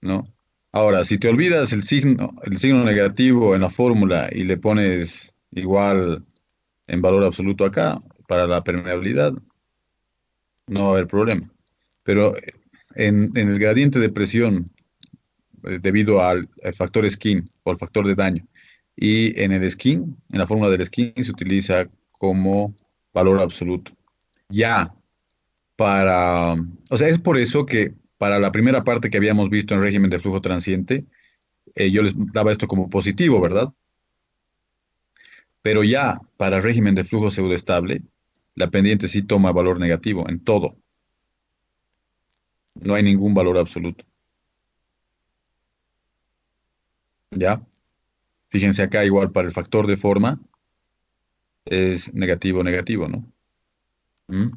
¿no? Ahora, si te olvidas el signo negativo en la fórmula y le pones igual en valor absoluto acá, para la permeabilidad, no va a haber problema. Pero en el gradiente de presión, debido al factor skin o al factor de daño. Y en el skin, en la fórmula del skin, se utiliza como valor absoluto. Ya o sea, es por eso que para la primera parte que habíamos visto en régimen de flujo transiente, yo les daba esto como positivo, ¿verdad? Pero ya para régimen de flujo pseudoestable, la pendiente sí toma valor negativo en todo. No hay ningún valor absoluto. ¿Ya? Fíjense acá, igual para el factor de forma, es negativo, negativo, ¿no? ¿Mm?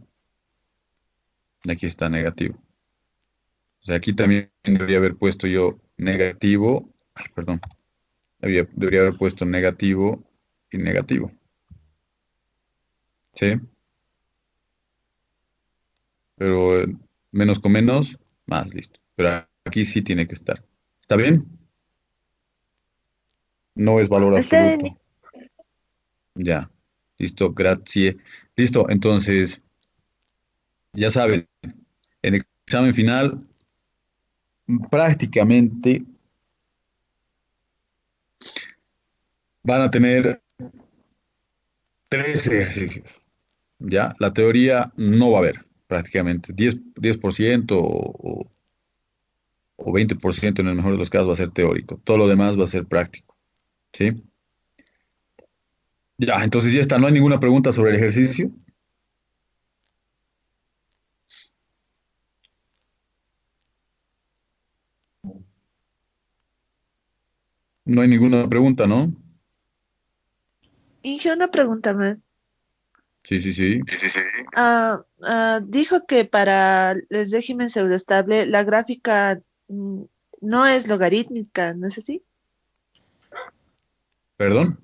Aquí está negativo. O sea, aquí también debería haber puesto yo negativo. Ay, perdón. Debería haber puesto negativo y negativo. ¿Sí? Pero menos con menos, más, listo. Pero aquí sí tiene que estar. ¿Está bien? No es valor Está bien. absoluto. Ya. Listo, gracias. Listo, entonces, ya saben, en el examen final, prácticamente van a tener tres ejercicios. ¿Ya? La teoría no va a haber prácticamente. 10% o 20% en el mejor de los casos va a ser teórico. Todo lo demás va a ser práctico. ¿Sí? Ya, entonces ya está. ¿No hay ninguna pregunta sobre el ejercicio? No hay ninguna pregunta, ¿no? Inge, una pregunta más. Sí, sí, sí. Dijo que para el régimen pseudoestable la gráfica no es logarítmica, ¿no es así? Perdón.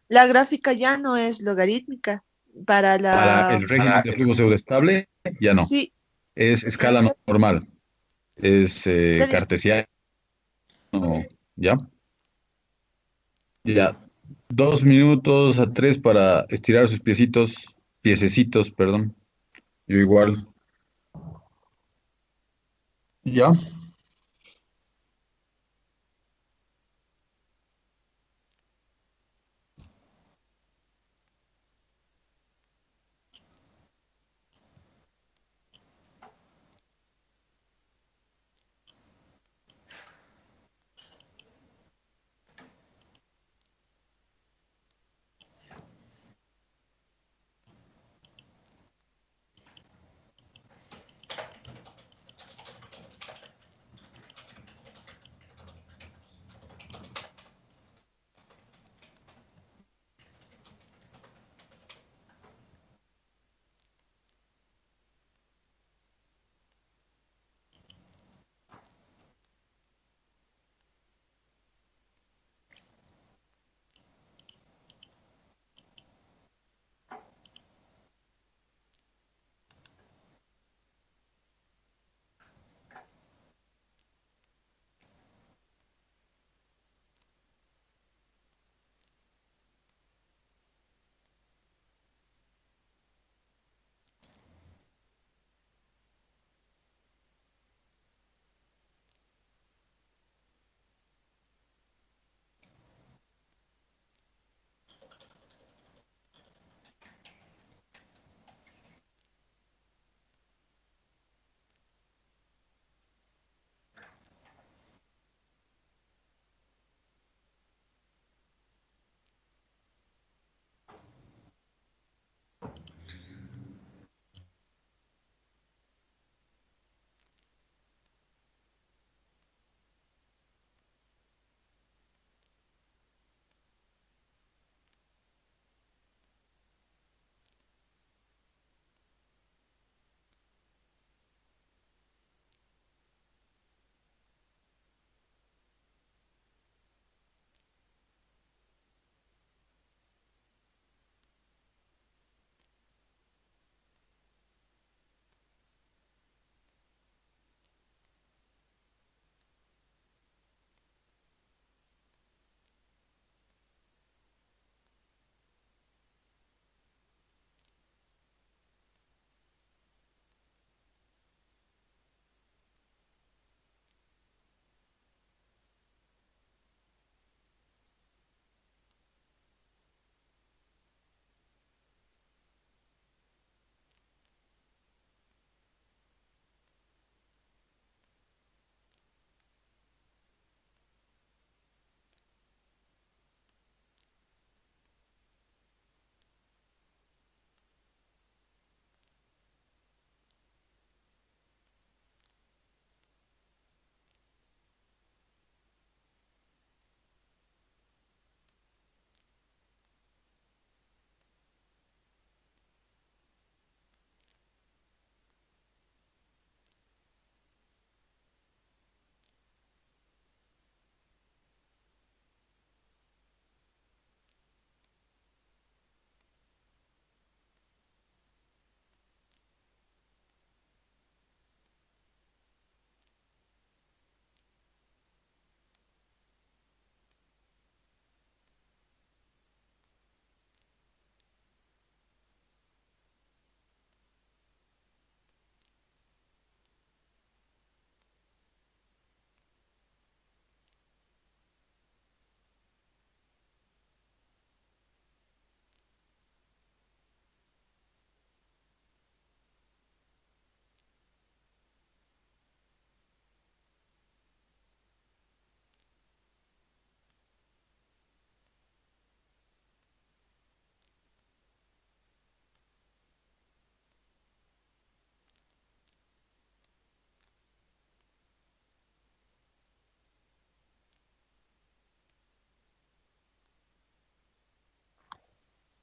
La gráfica ya no es logarítmica para Para la... el régimen de flujo pseudoestable, ya no. Sí, Es escala está, normal. Es está bien. cartesiano. ¿Ya? Ya. 2 minutos a 3 para estirar sus piececitos, perdón. Yo igual. ¿Ya?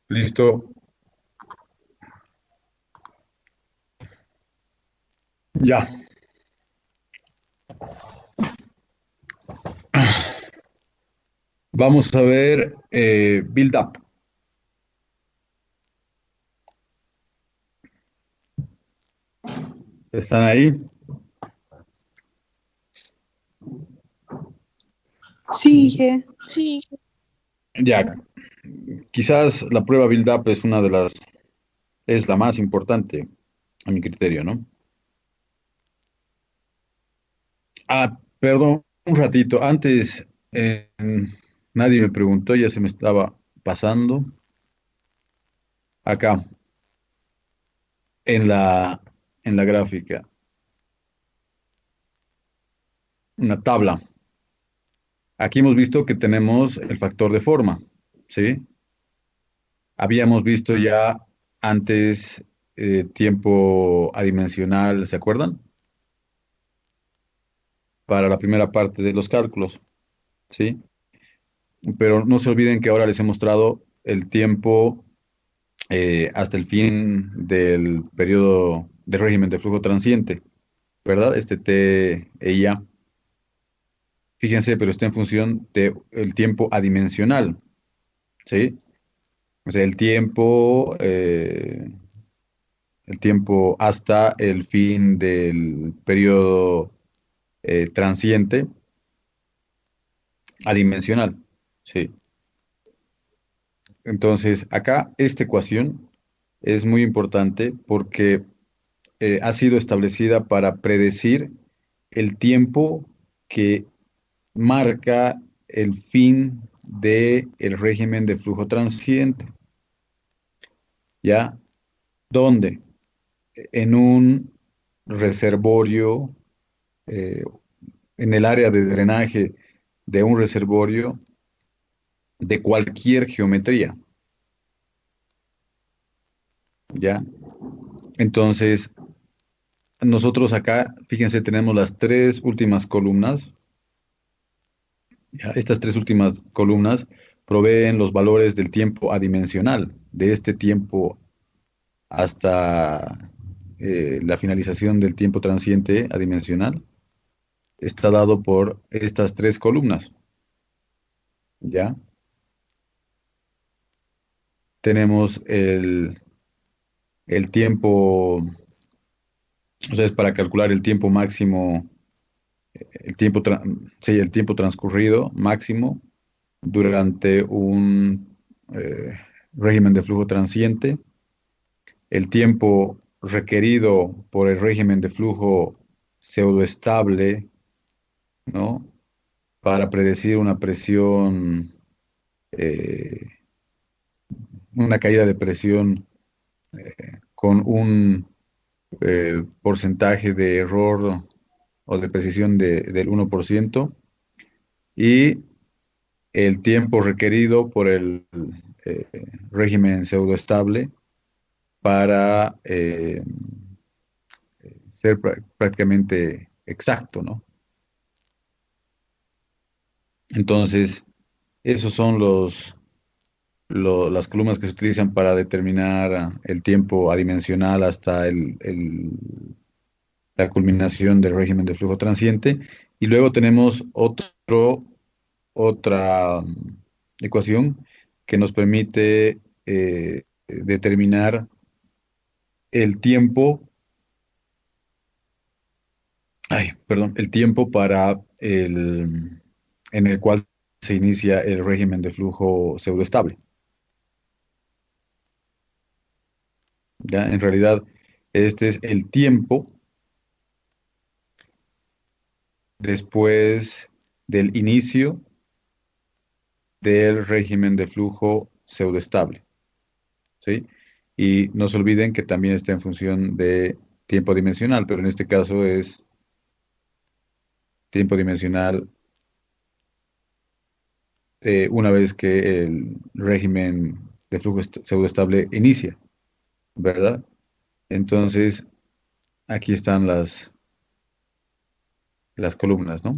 ¿Listo? Ya. Vamos a ver build up. ¿Están ahí? Sigue. Sí, Ya. Quizás la prueba build up es una de las, es la más importante a mi criterio, ¿no? Ah, perdón, un ratito. Antes nadie me preguntó, ya se me estaba pasando. Acá, en la gráfica, una tabla. Aquí hemos visto que tenemos el factor de forma, ¿sí? Habíamos visto ya antes tiempo adimensional, ¿se acuerdan? Para la primera parte de los cálculos, ¿sí? Pero no se olviden que ahora les he mostrado el tiempo hasta el fin del periodo de régimen de flujo transiente, ¿verdad? Este T e I A. Fíjense, pero está en función del tiempo adimensional, ¿sí? O sea, el tiempo hasta el fin del periodo transiente adimensional, ¿sí? Entonces, acá esta ecuación es muy importante porque ha sido establecida para predecir el tiempo que marca el fin del régimen de flujo transiente, ¿ya? ¿Dónde? En un reservorio, eh, en el área de drenaje de un reservorio de cualquier geometría, ¿ya? Entonces, nosotros acá, fíjense, tenemos las tres últimas columnas. ¿Ya? Estas tres últimas columnas proveen los valores del tiempo adimensional, de este tiempo hasta la finalización del tiempo transiente adimensional. Está dado por estas tres columnas, ¿ya? Tenemos el tiempo, o sea, es para calcular el tiempo máximo, sí, el tiempo transcurrido máximo durante un régimen de flujo transiente, el tiempo requerido por el régimen de flujo pseudoestable, ¿no? Para predecir una presión, eh, una caída de presión con un porcentaje de error o de precisión del 1% y el tiempo requerido por el eh, régimen pseudoestable para ser prácticamente exacto, ¿no? Entonces, esos son las columnas que se utilizan para determinar el tiempo adimensional hasta la culminación del régimen de flujo transiente. Y luego tenemos otra ecuación que nos permite determinar el tiempo, perdón, el tiempo en el cual se inicia el régimen de flujo pseudoestable. ¿Ya? En realidad, este es el tiempo después del inicio del régimen de flujo pseudoestable, ¿sí? Y no se olviden que también está en función de tiempo dimensional, pero en este caso es tiempo dimensional una vez que el régimen de flujo pseudoestable inicia, ¿verdad? Entonces, aquí están las columnas, ¿no?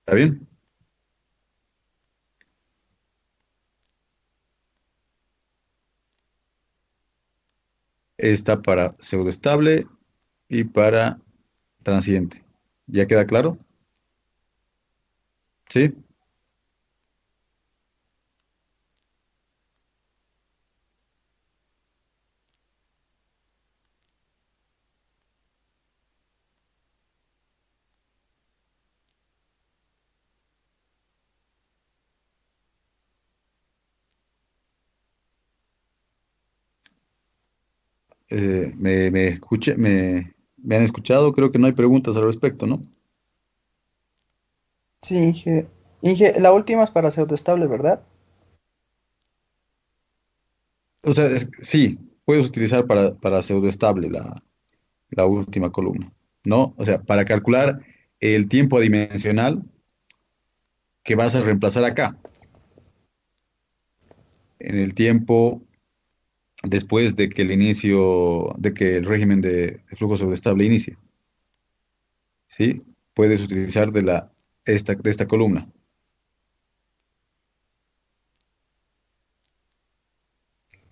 ¿Está bien? está para pseudoestable y para transiente. ¿Ya queda claro? ¿Sí? Me han escuchado, creo que no hay preguntas al respecto, ¿no? Sí, Inge. Inge, la última es para pseudoestable, ¿verdad? O sea, sí, puedes utilizar para pseudoestable la última columna, ¿no? O sea, para calcular el tiempo adimensional que vas a reemplazar acá, en el tiempo después de que de que el régimen de flujo pseudoestable inicie, ¿sí? Puedes utilizar de esta columna,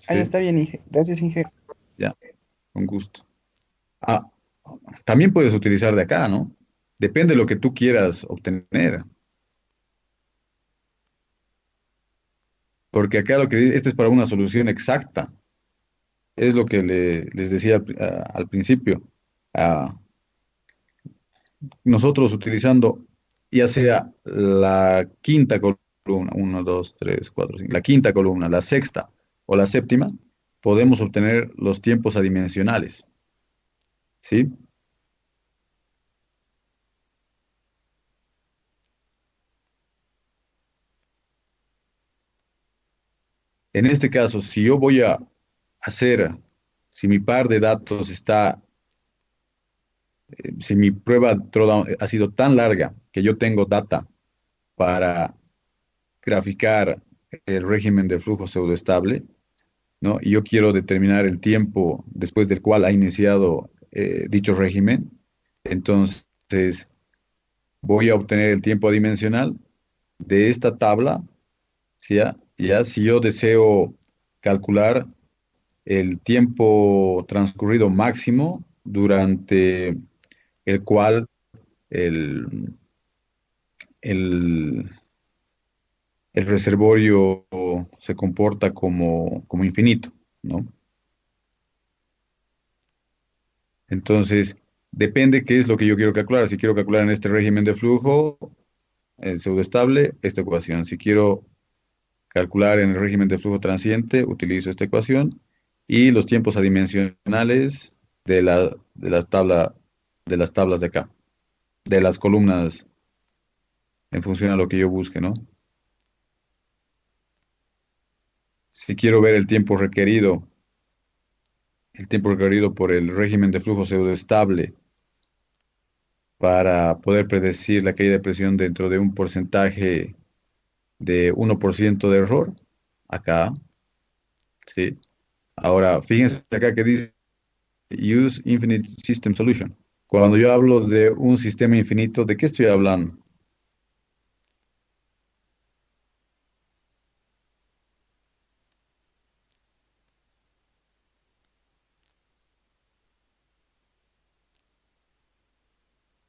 Ahí ¿sí? está bien, Inge. Gracias, Inge. Ya, con gusto. Ah, también puedes utilizar de acá, ¿no? Depende de lo que tú quieras obtener. Porque acá lo que dice, este es para una solución exacta. Es lo que les decía al principio. Ah, nosotros utilizando ya sea la quinta columna, uno, 2, 3, 4, 5, la quinta columna, la sexta o la séptima, podemos obtener los tiempos adimensionales. ¿Sí? En este caso, si yo voy a hacer, si mi par de datos está, si mi prueba drawdown ha sido tan larga que yo tengo data para graficar el régimen de flujo pseudoestable, ¿no? Y yo quiero determinar el tiempo después del cual ha iniciado dicho régimen, entonces voy a obtener el tiempo adimensional de esta tabla, ¿sí? Ya si yo deseo calcular el tiempo transcurrido máximo durante el cual el, el, el reservorio se comporta como infinito, ¿no? Entonces, depende qué es lo que yo quiero calcular. Si quiero calcular en este régimen de flujo pseudoestable, esta ecuación. Si quiero calcular en el régimen de flujo transiente, utilizo esta ecuación. Y los tiempos adimensionales de la tabla, de las tablas de acá, de las columnas en función a lo que yo busque, ¿no? Si quiero ver el tiempo requerido por el régimen de flujo pseudoestable para poder predecir la caída de presión dentro de un porcentaje de 1% de error, acá, ¿sí? Ahora, fíjense acá que dice Use Infinite System Solution. Cuando yo hablo de un sistema infinito, ¿de qué estoy hablando?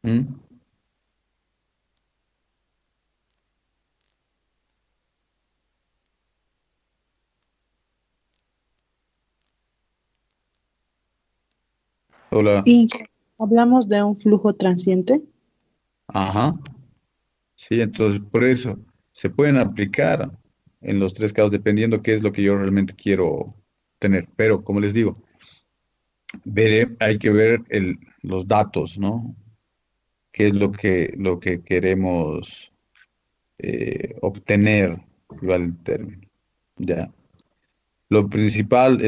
¿Mm? Hola. Y hablamos de un flujo transiente. Ajá. Sí, entonces por eso se pueden aplicar en los tres casos dependiendo qué es lo que yo realmente quiero tener. Pero como les digo, hay que ver los datos, ¿no? ¿Qué es lo que queremos obtener? Vale el término. Ya. Lo principal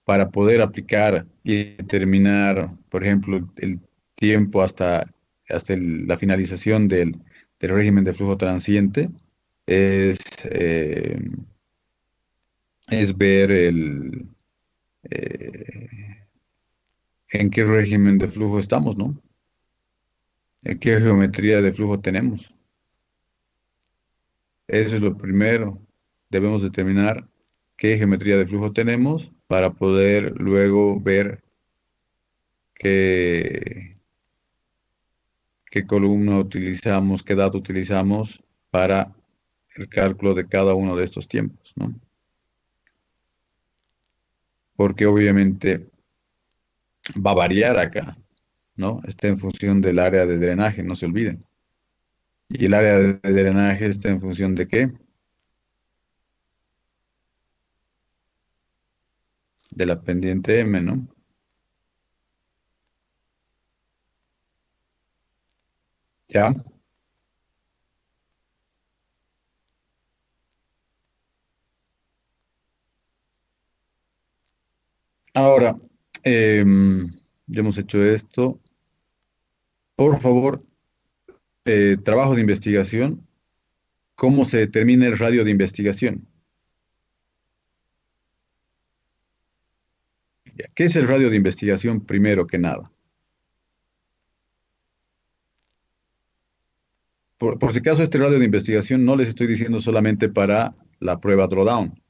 para poder aplicar y determinar, por ejemplo, el tiempo la finalización del régimen de flujo transiente es, eh, es ver eh, en qué régimen de flujo estamos, ¿no? En qué geometría de flujo tenemos. Eso es lo primero. Debemos determinar qué geometría de flujo tenemos para poder luego ver qué, qué columna utilizamos, qué dato utilizamos para el cálculo de cada uno de estos tiempos, ¿no? Porque obviamente va a variar acá, ¿no? Está en función del área de drenaje, no se olviden. ¿Y el área de drenaje está en función de qué? De la pendiente M, ¿no? ¿Ya? Ahora, ya hemos hecho esto. Por favor, trabajo de investigación. ¿Cómo se determina el radio de investigación? Ya, ¿qué es el radio de investigación primero que nada? Por si acaso, este radio de investigación no les estoy diciendo solamente para la prueba drawdown,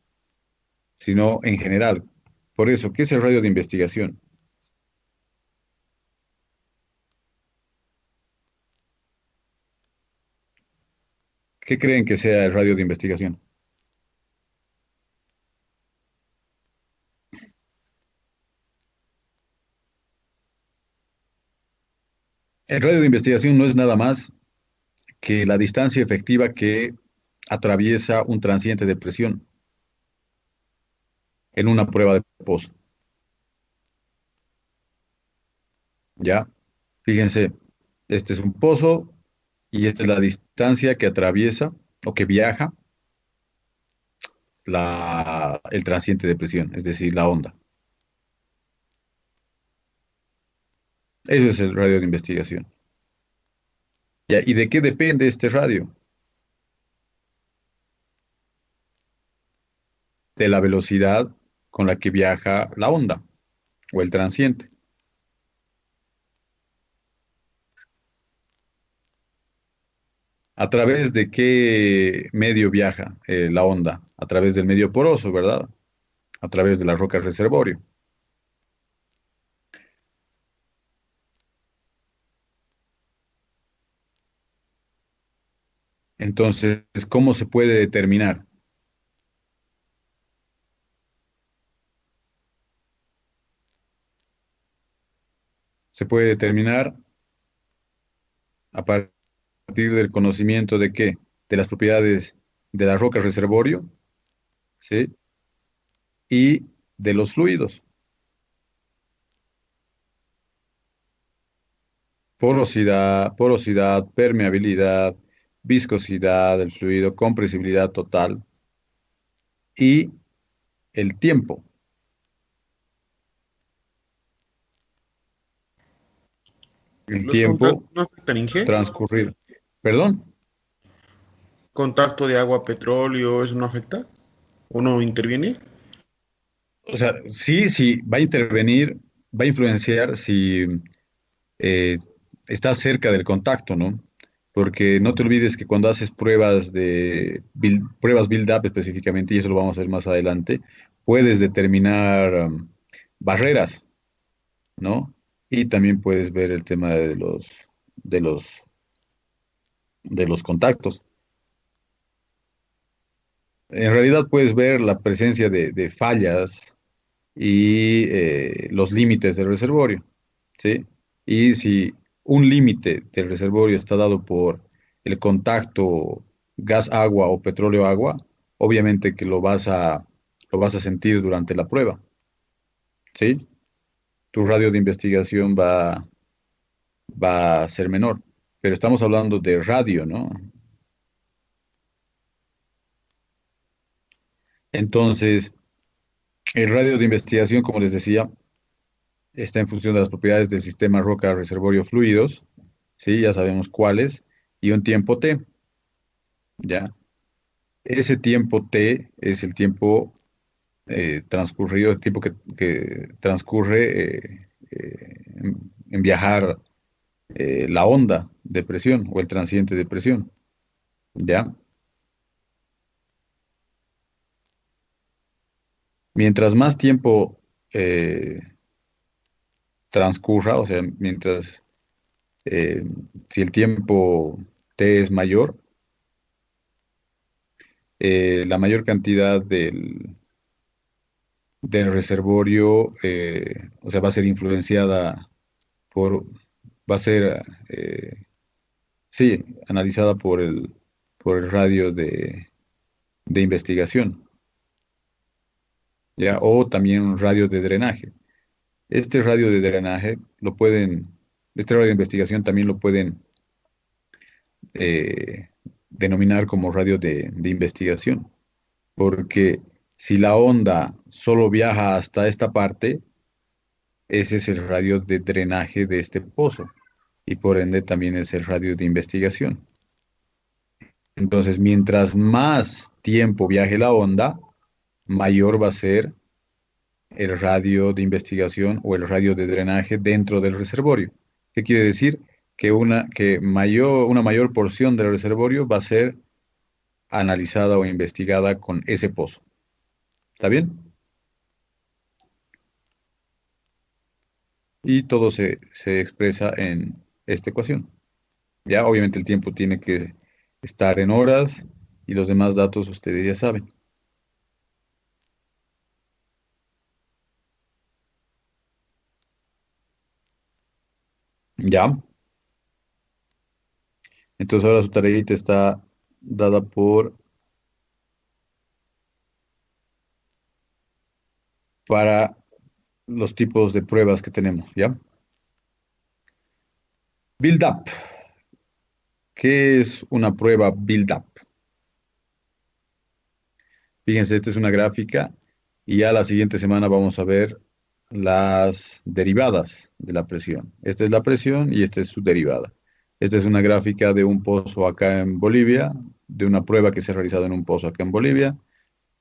sino en general. Por eso, ¿qué es el radio de investigación? ¿Qué creen que sea el radio de investigación? El radio de investigación no es nada más que la distancia efectiva que atraviesa un transiente de presión en una prueba de pozo. ¿Ya? Fíjense, este es un pozo y esta es la distancia que atraviesa o que viaja el transiente de presión, es decir, la onda. Ese es el radio de investigación. ¿Ya? ¿Y de qué depende este radio? De la velocidad con la que viaja la onda o el transiente. ¿A través de qué medio viaja la onda? A través del medio poroso, ¿verdad? A través de la roca reservorio. Entonces, ¿cómo se puede determinar? Se puede determinar a partir del conocimiento de qué, de las propiedades de la roca reservorio, ¿sí? Y de los fluidos. Porosidad, permeabilidad, viscosidad del fluido, compresibilidad total y el tiempo. El ¿Los contactos tiempo no afectan, Inge? transcurrido. ¿Perdón? ¿Contacto de agua, petróleo, eso no afecta? ¿O no interviene? O sea, sí, sí, va a intervenir, va a influenciar si eh, estás cerca del contacto, ¿no? Porque no te olvides que cuando haces pruebas build-up específicamente, y eso lo vamos a hacer más adelante, puedes determinar barreras, ¿no? Y también puedes ver el tema de los, de los contactos. En realidad puedes ver la presencia de fallas y los límites del reservorio, ¿sí? Y si un límite del reservorio está dado por el contacto gas-agua o petróleo-agua, obviamente que lo vas a sentir durante la prueba, ¿sí? Tu radio de investigación va a ser menor, pero estamos hablando de radio, ¿no? Entonces, el radio de investigación, como les decía, está en función de las propiedades del sistema roca reservorio fluidos, ¿sí? Ya sabemos cuáles, y un tiempo T, ¿ya? Ese tiempo T es el tiempo transcurrido, el tiempo que transcurre en viajar la onda de presión o el transiente de presión, ¿ya? Mientras más tiempo eh, transcurra, o sea, mientras, eh, si el tiempo t es mayor, la mayor cantidad del reservorio, o sea, va a ser influenciada por, va a ser, sí, analizada por el radio de investigación, ¿ya? O también un radio de drenaje. Este radio de drenaje este radio de investigación también lo pueden eh, denominar como radio de investigación, porque si la onda solo viaja hasta esta parte, ese es el radio de drenaje de este pozo y por ende también es el radio de investigación. Entonces, mientras más tiempo viaje la onda, mayor va a ser el radio de investigación o el radio de drenaje dentro del reservorio. ¿Qué quiere decir? Una mayor porción del reservorio va a ser analizada o investigada con ese pozo. ¿Está bien? Y todo se expresa en esta ecuación. Ya, obviamente el tiempo tiene que estar en horas y los demás datos ustedes ya saben. Ya. Entonces ahora su tareita está dada para los tipos de pruebas que tenemos, ¿ya? Build up. ¿Qué es una prueba build up? Fíjense, esta es una gráfica y ya la siguiente semana vamos a ver las derivadas de la presión. Esta es la presión y esta es su derivada. Esta es una gráfica de un pozo acá en Bolivia, de una prueba que se ha realizado en un pozo acá en Bolivia.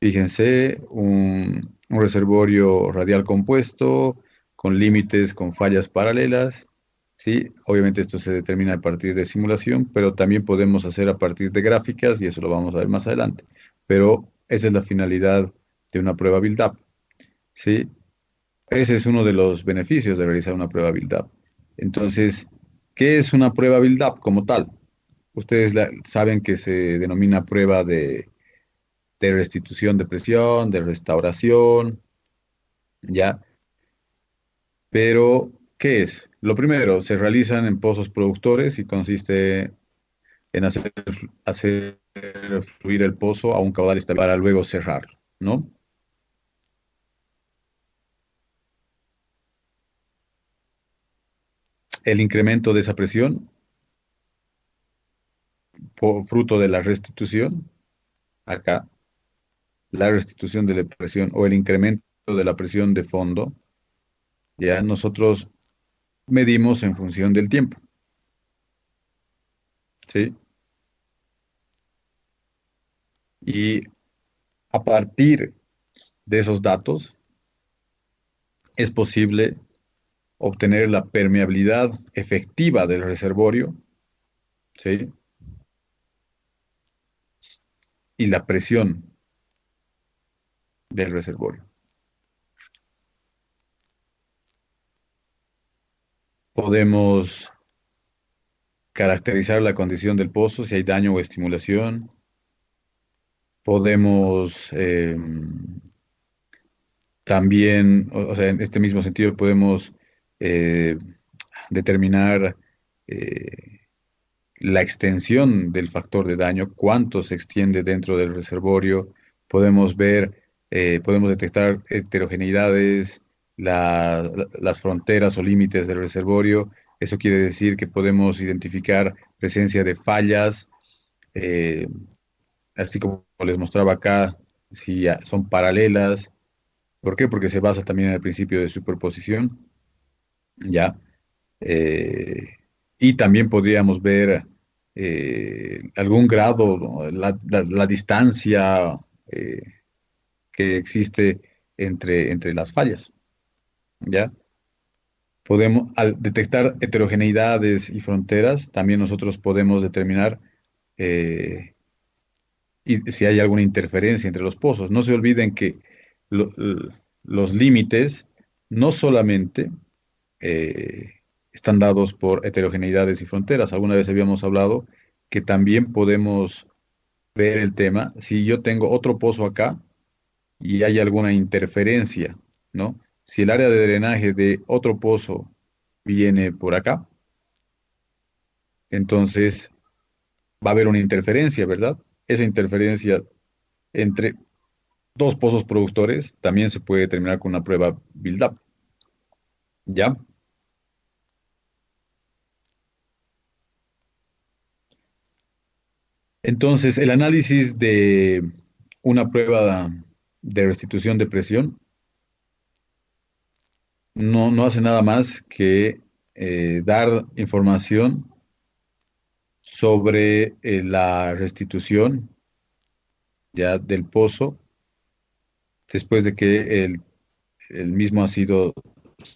Fíjense, un reservorio radial compuesto, con límites, con fallas paralelas. Sí, obviamente esto se determina a partir de simulación, pero también podemos hacer a partir de gráficas y eso lo vamos a ver más adelante. Pero esa es la finalidad de una prueba build-up. ¿Sí? Ese es uno de los beneficios de realizar una prueba build-up. Entonces, ¿qué es una prueba build-up como tal? Ustedes saben que se denomina prueba de restitución de presión, de restauración, ¿ya? Pero, ¿qué es? Lo primero, se realizan en pozos productores y consiste en hacer fluir el pozo a un caudal estable para luego cerrarlo, ¿no? El incremento de esa presión, fruto de la restitución, acá, la restitución de la presión o el incremento de la presión de fondo, ya nosotros medimos en función del tiempo, ¿sí? Y a partir de esos datos es posible obtener la permeabilidad efectiva del reservorio, ¿sí? Y la presión del reservorio. Podemos caracterizar la condición del pozo, si hay daño o estimulación. Podemos también, o sea, en este mismo sentido, podemos eh, determinar eh, la extensión del factor de daño, cuánto se extiende dentro del reservorio. Podemos podemos detectar heterogeneidades, las fronteras o límites del reservorio. Eso quiere decir que podemos identificar presencia de fallas, eh, así como les mostraba acá, si son paralelas. ¿Por qué? Porque se basa también en el principio de superposición, ¿ya? Eh, y también podríamos ver algún grado, ¿no? La distancia eh, que existe entre las fallas, ¿ya? Al detectar heterogeneidades y fronteras, también nosotros podemos determinar si hay alguna interferencia entre los pozos. No se olviden que los límites no solamente están dados por heterogeneidades y fronteras. Alguna vez habíamos hablado que también podemos ver el tema si yo tengo otro pozo acá y hay alguna interferencia, ¿no? Si el área de drenaje de otro pozo viene por acá, entonces va a haber una interferencia, ¿verdad? Esa interferencia entre dos pozos productores también se puede determinar con una prueba build-up, ¿ya? Entonces, el análisis de una prueba de restitución de presión no hace nada más que dar información sobre la restitución ya del pozo después de que el mismo ha sido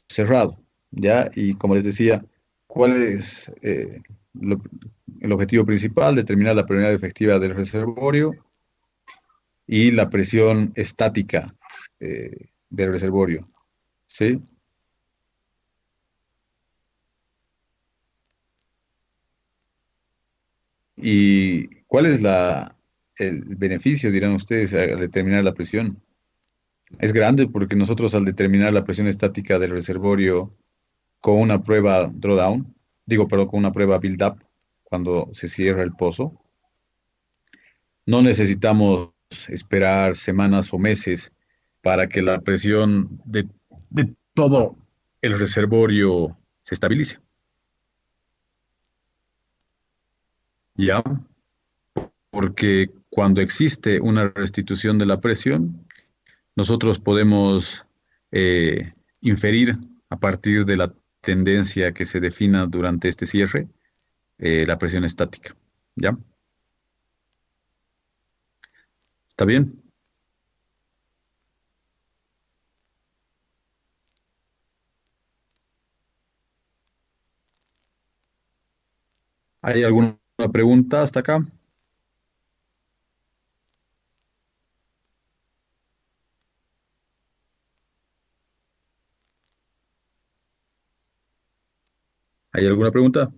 cerrado, ¿ya? Y como les decía, ¿cuál es el objetivo principal? Determinar la permeabilidad efectiva del reservorio y la presión estática del reservorio, ¿sí? ¿Y cuál es el beneficio, dirán ustedes, al determinar la presión? Es grande porque nosotros al determinar la presión estática del reservorio con una prueba drawdown, digo, perdón, con una prueba build-up, cuando se cierra el pozo, no necesitamos esperar semanas o meses para que la presión de todo el reservorio se estabilice. ¿Ya? Porque cuando existe una restitución de la presión, nosotros podemos inferir a partir de la tendencia que se defina durante este cierre, la presión estática. ¿Ya? ¿Está bien? ¿Hay alguna pregunta hasta acá? ¿Hay alguna pregunta?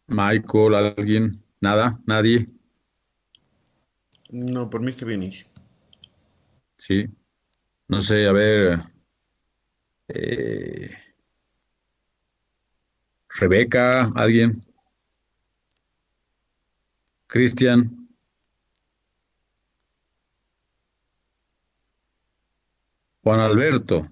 Michael, alguien, nada, nadie, No, por mí está bien, Isi. sí, no sé, a ver, eh, Rebeca, alguien, Cristian, Juan Alberto,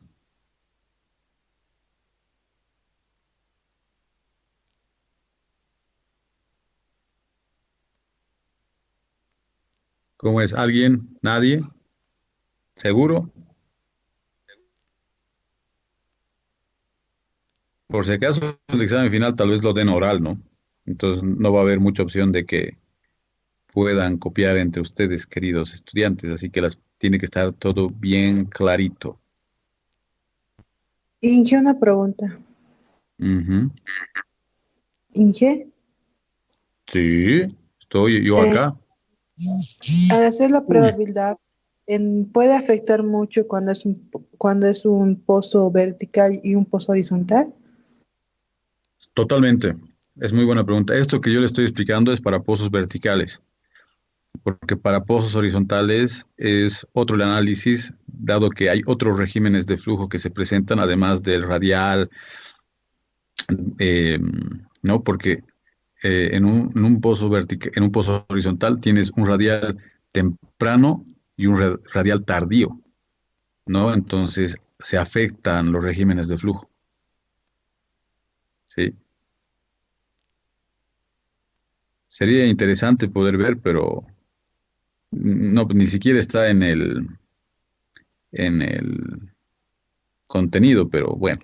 ¿cómo es? ¿Alguien? ¿Nadie? ¿Seguro? Por si acaso el examen final tal vez lo den oral, ¿no? Entonces no va a haber mucha opción de que puedan copiar entre ustedes, queridos estudiantes, así que tiene que estar todo bien clarito. Inge, una pregunta. Ujú. Inge, Sí, estoy yo eh, acá. al hacer la prueba build-up, ¿puede afectar mucho cuando es un pozo vertical y un pozo horizontal? Totalmente. Es muy buena pregunta. Esto que yo le estoy explicando es para pozos verticales, porque para pozos horizontales es otro el análisis, dado que hay otros regímenes de flujo que se presentan, además del radial, eh, ¿no? Porque en un pozo en un pozo horizontal tienes un radial temprano y un radial tardío, ¿no? Entonces se afectan los regímenes de flujo, ¿sí? Sería interesante poder ver, pero no, ni siquiera está en el contenido, pero bueno,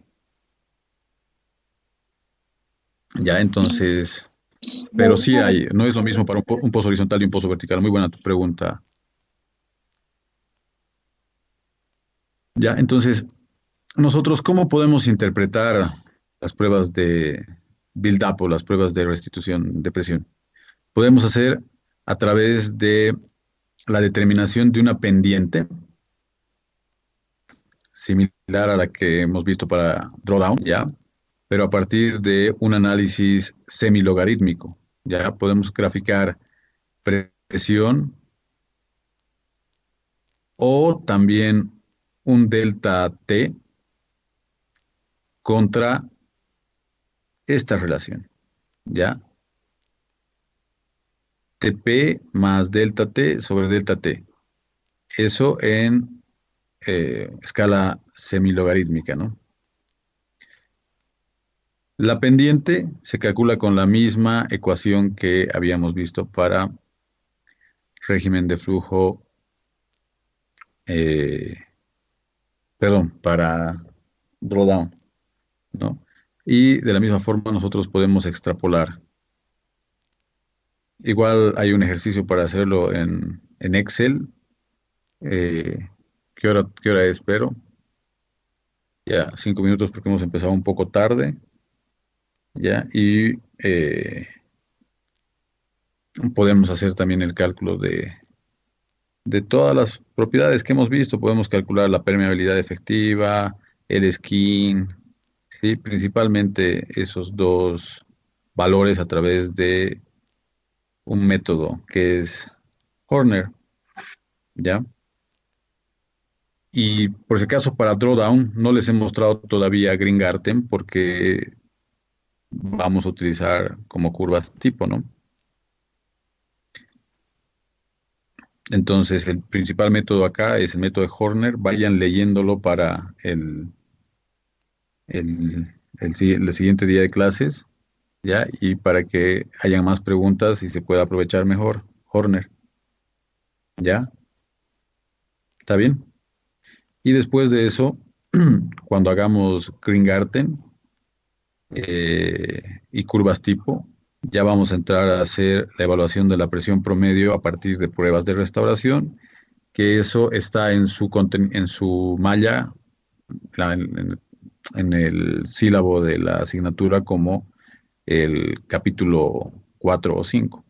ya entonces, pero sí Una hay, no es lo mismo para un pozo horizontal y un pozo vertical. Muy buena tu pregunta. Ya, entonces, nosotros, ¿cómo podemos interpretar las pruebas de build-up o las pruebas de restitución de presión? podemos hacer a través de la determinación de una pendiente, similar a la que hemos visto para drawdown, ¿ya? Pero a partir de un análisis semilogarítmico, ¿ya? Podemos graficar presión o también un delta T contra esta relación, ¿ya? TP más delta T sobre delta T. Eso en escala semilogarítmica, ¿no? La pendiente se calcula con la misma ecuación que habíamos visto para régimen de flujo, eh, perdón, para drawdown, ¿no? Y de la misma forma nosotros podemos extrapolar. Igual hay un ejercicio para hacerlo en Excel. ¿Qué hora es? Pero ya 5 minutos porque hemos empezado un poco tarde. Ya, y podemos hacer también el cálculo de todas las propiedades que hemos visto. Podemos calcular la permeabilidad efectiva, el skin, ¿sí? Principalmente esos dos valores a través de un método que es Horner, ¿ya? Y por si acaso para drawdown no les he mostrado todavía Greengarten porque vamos a utilizar como curvas tipo, ¿no? Entonces, el principal método acá es el método de Horner. Vayan leyéndolo para el siguiente día de clases, ¿ya? Y para que haya más preguntas y se pueda aprovechar mejor Horner, ¿ya? ¿Está bien? Y después de eso, cuando hagamos Greengarten y curvas tipo, ya vamos a entrar a hacer la evaluación de la presión promedio a partir de pruebas de restauración, que eso está en su malla, en el sílabo de la asignatura como el capítulo 4 o 5,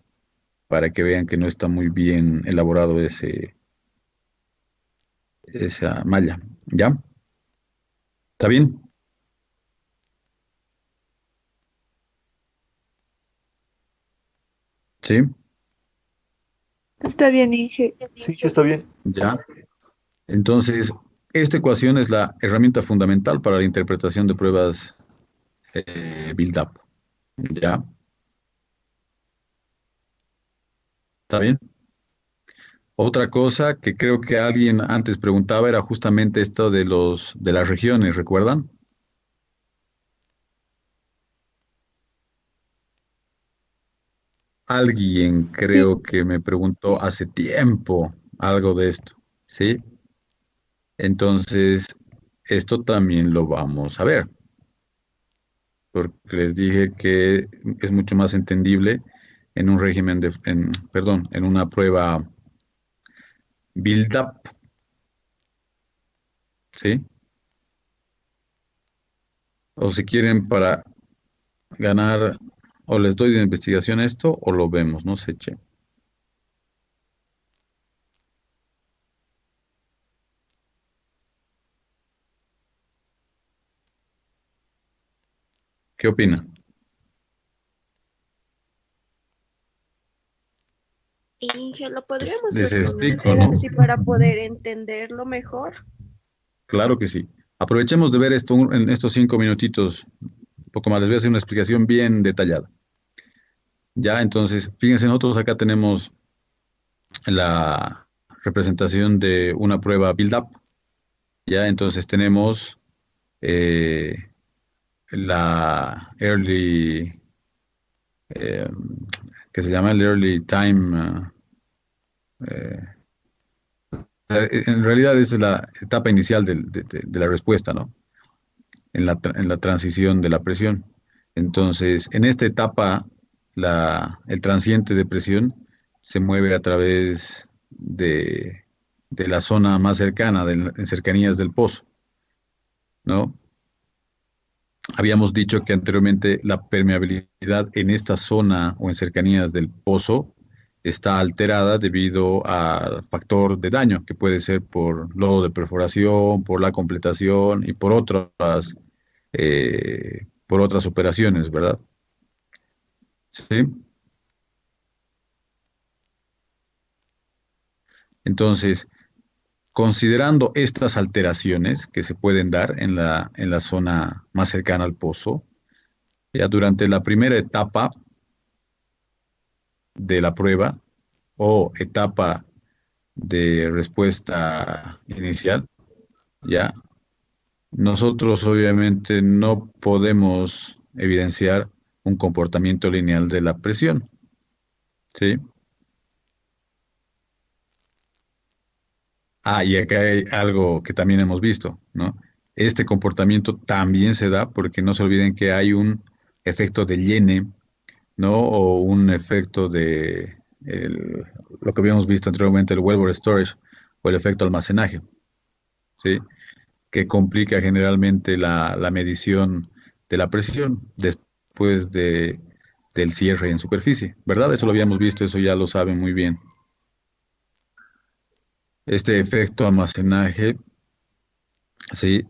para que vean que no está muy bien elaborado esa malla. ¿Ya? ¿Está bien? ¿Sí? Está bien, Inge. Sí, está bien. ¿Ya? Entonces, esta ecuación es la herramienta fundamental para la interpretación de pruebas build-up. ¿Ya? ¿Está bien? Otra cosa que creo que alguien antes preguntaba era justamente esto de las regiones, ¿recuerdan? Alguien Sí, creo que me preguntó hace tiempo algo de esto, ¿sí? Entonces, esto también lo vamos a ver, porque les dije que es mucho más entendible en un régimen perdón, en una prueba build-up, ¿sí? O si quieren para ganar, o les doy de investigación esto, o lo vemos, no sé, che. ¿Qué opinan? Inge, ¿lo podríamos Les explico, reconocer ¿no? así para poder entenderlo mejor? Claro que sí. Aprovechemos de ver esto en estos 5 minutitos, un poco más. Les voy a hacer una explicación bien detallada. Ya, entonces, fíjense, nosotros acá tenemos la representación de una prueba build-up. Ya, entonces tenemos eh, la early, eh, que se llama el early time. Eh, en realidad es la etapa inicial de la respuesta, ¿no? En la transición de la presión. Entonces, en esta etapa, el transiente de presión se mueve a través de la zona más cercana, en cercanías del pozo, ¿no? habíamos dicho que anteriormente la permeabilidad en esta zona o en cercanías del pozo está alterada debido al factor de daño, que puede ser por lodo de perforación, por la completación y por otras operaciones, ¿verdad? Sí. Entonces, considerando estas alteraciones que se pueden dar en la zona más cercana al pozo, ya durante la primera etapa de la prueba o etapa de respuesta inicial, ya, nosotros obviamente no podemos evidenciar un comportamiento lineal de la presión, ¿sí? Ah, y acá hay algo que también hemos visto, ¿no? Este comportamiento también se da porque no se olviden que hay un efecto de Llene, ¿no? O un efecto de lo que habíamos visto anteriormente, el Welber Storage o el efecto almacenaje, ¿sí? Que complica generalmente la medición de la presión después del cierre en superficie, ¿verdad? Eso lo habíamos visto, eso ya lo saben muy bien. Este efecto almacenaje, sí,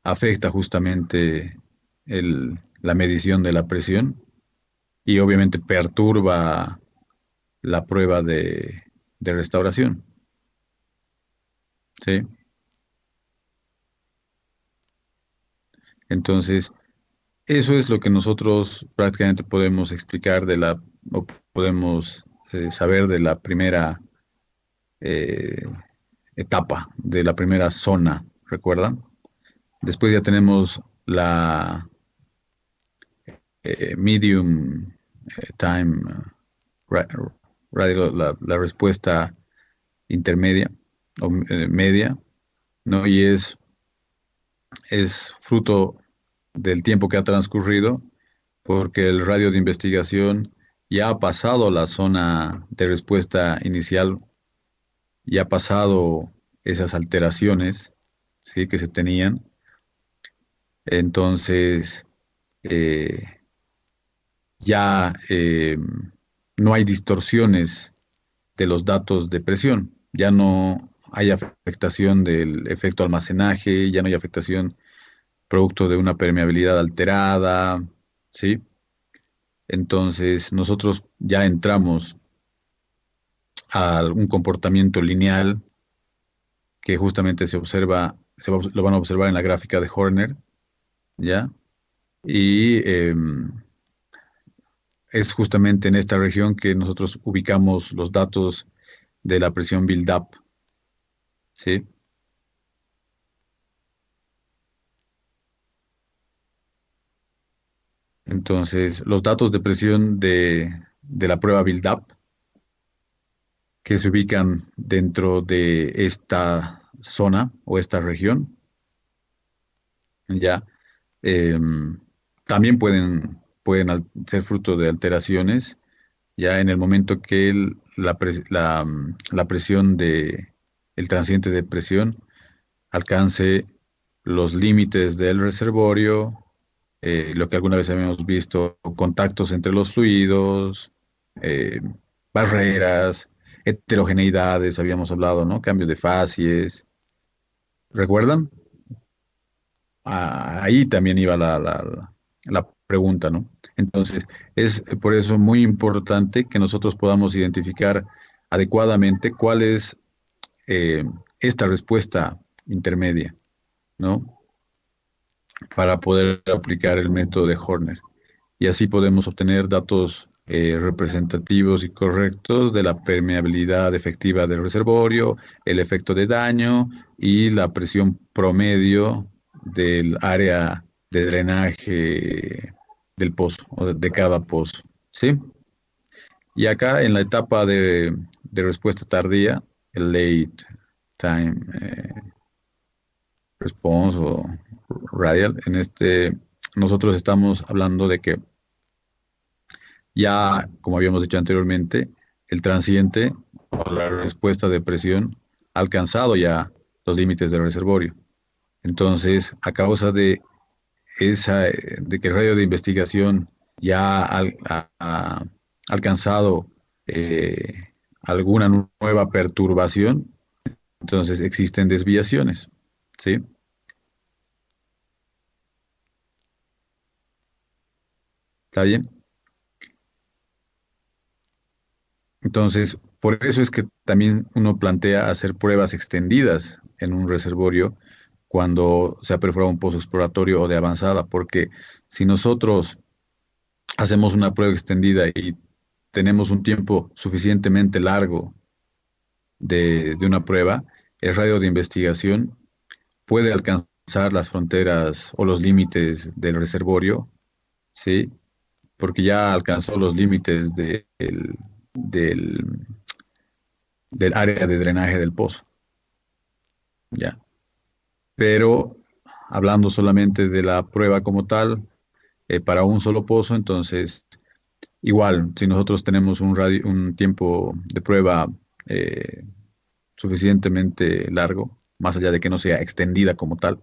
afecta justamente la medición de la presión y obviamente perturba la prueba de restauración, ¿sí? Entonces, eso es lo que nosotros prácticamente podemos explicar o podemos saber de la primera eh, etapa, de la primera zona, ¿recuerdan? Después ya tenemos la medium time ra- la respuesta intermedia o media, ¿no? Y es fruto del tiempo que ha transcurrido porque el radio de investigación ya ha pasado la zona de respuesta inicial, ya ha pasado esas alteraciones, ¿sí? Que se tenían. Entonces, eh, ya no hay distorsiones de los datos de presión, ya no hay afectación del efecto almacenaje, ya no hay afectación producto de una permeabilidad alterada, ¿sí? Entonces, nosotros ya entramos a un comportamiento lineal que justamente se observa, lo van a observar en la gráfica de Horner, ¿ya? Y es justamente en esta región que nosotros ubicamos los datos de la presión build-up, ¿sí? Entonces, los datos de presión de la prueba build-up que se ubican dentro de esta zona o esta región, ya también ser fruto de alteraciones, ya en el momento que la presión el transiente de presión alcance los límites del reservorio, lo que alguna vez habíamos visto, contactos entre los fluidos, eh, barreras, heterogeneidades, habíamos hablado, ¿no? Cambio de fases, ¿recuerdan? Ahí también iba la pregunta, ¿no? Entonces, es por eso muy importante que nosotros podamos identificar adecuadamente cuál es esta respuesta intermedia, ¿no? Para poder aplicar el método de Horner. Y así podemos obtener datos representativos y correctos de la permeabilidad efectiva del reservorio, el efecto de daño y la presión promedio del área de drenaje del pozo o de cada pozo, ¿sí? Y acá en la etapa de respuesta tardía, el late time response o radial, nosotros estamos hablando de que ya, como habíamos dicho anteriormente, el transiente o la respuesta de presión ha alcanzado ya los límites del reservorio. Entonces, a causa de de que el radio de investigación ya ha alcanzado alguna nueva perturbación, entonces existen desviaciones, ¿sí? ¿Está bien? Entonces, por eso es que también uno plantea hacer pruebas extendidas en un reservorio cuando se ha perforado un pozo exploratorio o de avanzada, porque si nosotros hacemos una prueba extendida y tenemos un tiempo suficientemente largo de una prueba, el radio de investigación puede alcanzar las fronteras o los límites del reservorio, ¿sí? Porque ya alcanzó los límites del, del área de drenaje del pozo, ¿ya? Pero hablando solamente de la prueba como tal, para un solo pozo, entonces, igual, si nosotros tenemos un tiempo de prueba suficientemente largo, más allá de que no sea extendida como tal,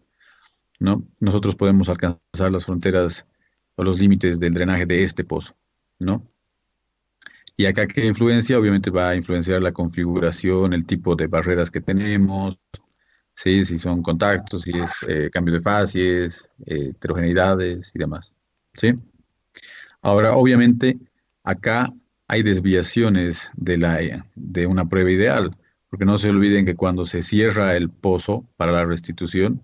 ¿no? Nosotros podemos alcanzar las fronteras o los límites del drenaje de este pozo, ¿no? Y acá, ¿qué influencia? Obviamente va a influenciar la configuración, el tipo de barreras que tenemos, ¿sí? Si son contactos, si es cambio de fases, heterogeneidades y demás, ¿sí? Ahora, obviamente, acá hay desviaciones de una prueba ideal, porque no se olviden que cuando se cierra el pozo para la restitución,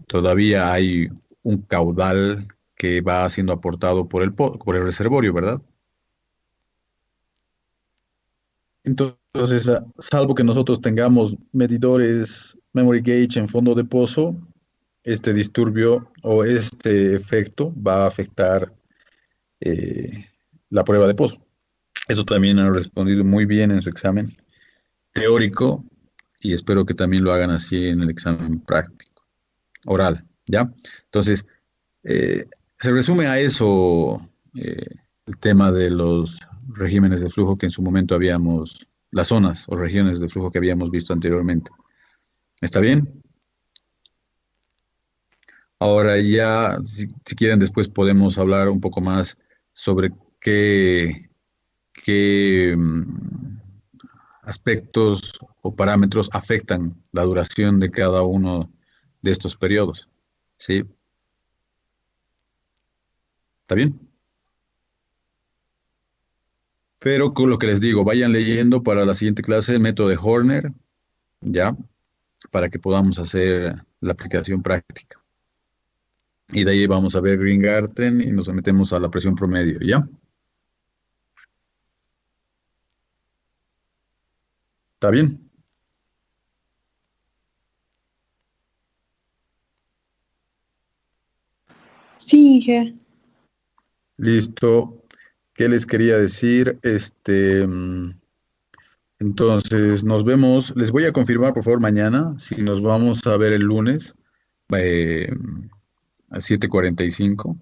todavía hay un caudal que va siendo aportado por el reservorio, ¿verdad? Entonces, salvo que nosotros tengamos medidores memory gauge en fondo de pozo, este disturbio o este efecto va a afectar eh, la prueba de pozo. Eso también han respondido muy bien en su examen teórico y espero que también lo hagan así en el examen práctico, oral, ¿ya? Entonces, se resume a eso el tema de los regímenes de flujo que en su momento las zonas o regiones de flujo que habíamos visto anteriormente. ¿Está bien? Ahora ya, si quieren, después podemos hablar un poco más sobre qué aspectos o parámetros afectan la duración de cada uno de estos periodos. ¿Sí? ¿Está bien? Pero con lo que les digo, vayan leyendo para la siguiente clase el método de Horner, ¿ya? Para que podamos hacer la aplicación práctica. Y de ahí vamos a ver Greengarten y nos metemos a la presión promedio, ¿ya? ¿Está bien? Sí, Inge. Listo. ¿Qué les quería decir? Entonces, nos vemos. Les voy a confirmar, por favor, mañana, si nos vamos a ver el lunes eh, a 7:45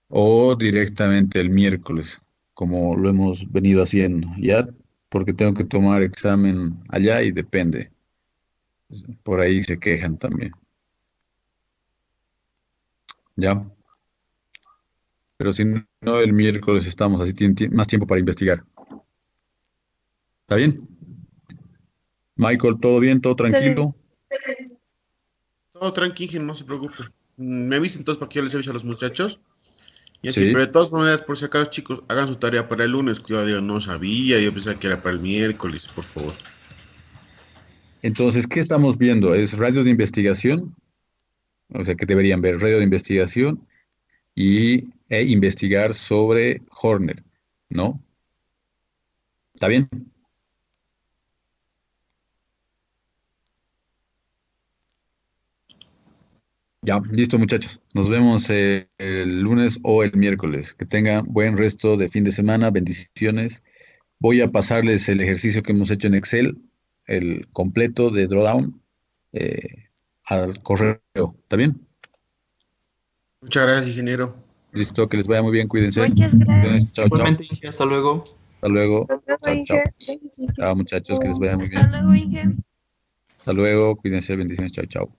o directamente el miércoles, como lo hemos venido haciendo, ¿ya? Porque tengo que tomar examen allá y depende. Por ahí se quejan también, ¿ya? Pero si no, el miércoles estamos, así tienen más tiempo para investigar. ¿Está bien? Michael, ¿todo bien? ¿Todo Está bien. tranquilo? Todo tranquilo, no se preocupe. Me avisen entonces para que yo les avise a los muchachos. Y así, Sí. pero de todas maneras, por si acaso, chicos, hagan su tarea para el lunes, que yo digo, no sabía, yo pensaba que era para el miércoles, por favor. Entonces, ¿qué estamos viendo? ¿Es radio de investigación? O sea, que deberían ver radio de investigación e investigar sobre Horner, ¿no? ¿Está bien? Ya, listo, muchachos. Nos vemos el lunes o el miércoles. Que tengan buen resto de fin de semana. Bendiciones. Voy a pasarles el ejercicio que hemos hecho en Excel, el completo de drawdown, al correo. ¿Está bien? Muchas gracias, ingeniero. Listo, que les vaya muy bien. Cuídense. Muchas gracias. Chao, chao. Igualmente, Inge, hasta luego. Hasta luego. Hasta luego, Chao, chao. Inge. Chao, muchachos, que les vaya muy Hasta bien. luego, Inge. Hasta luego. Cuídense. Bendiciones. Chao, chao.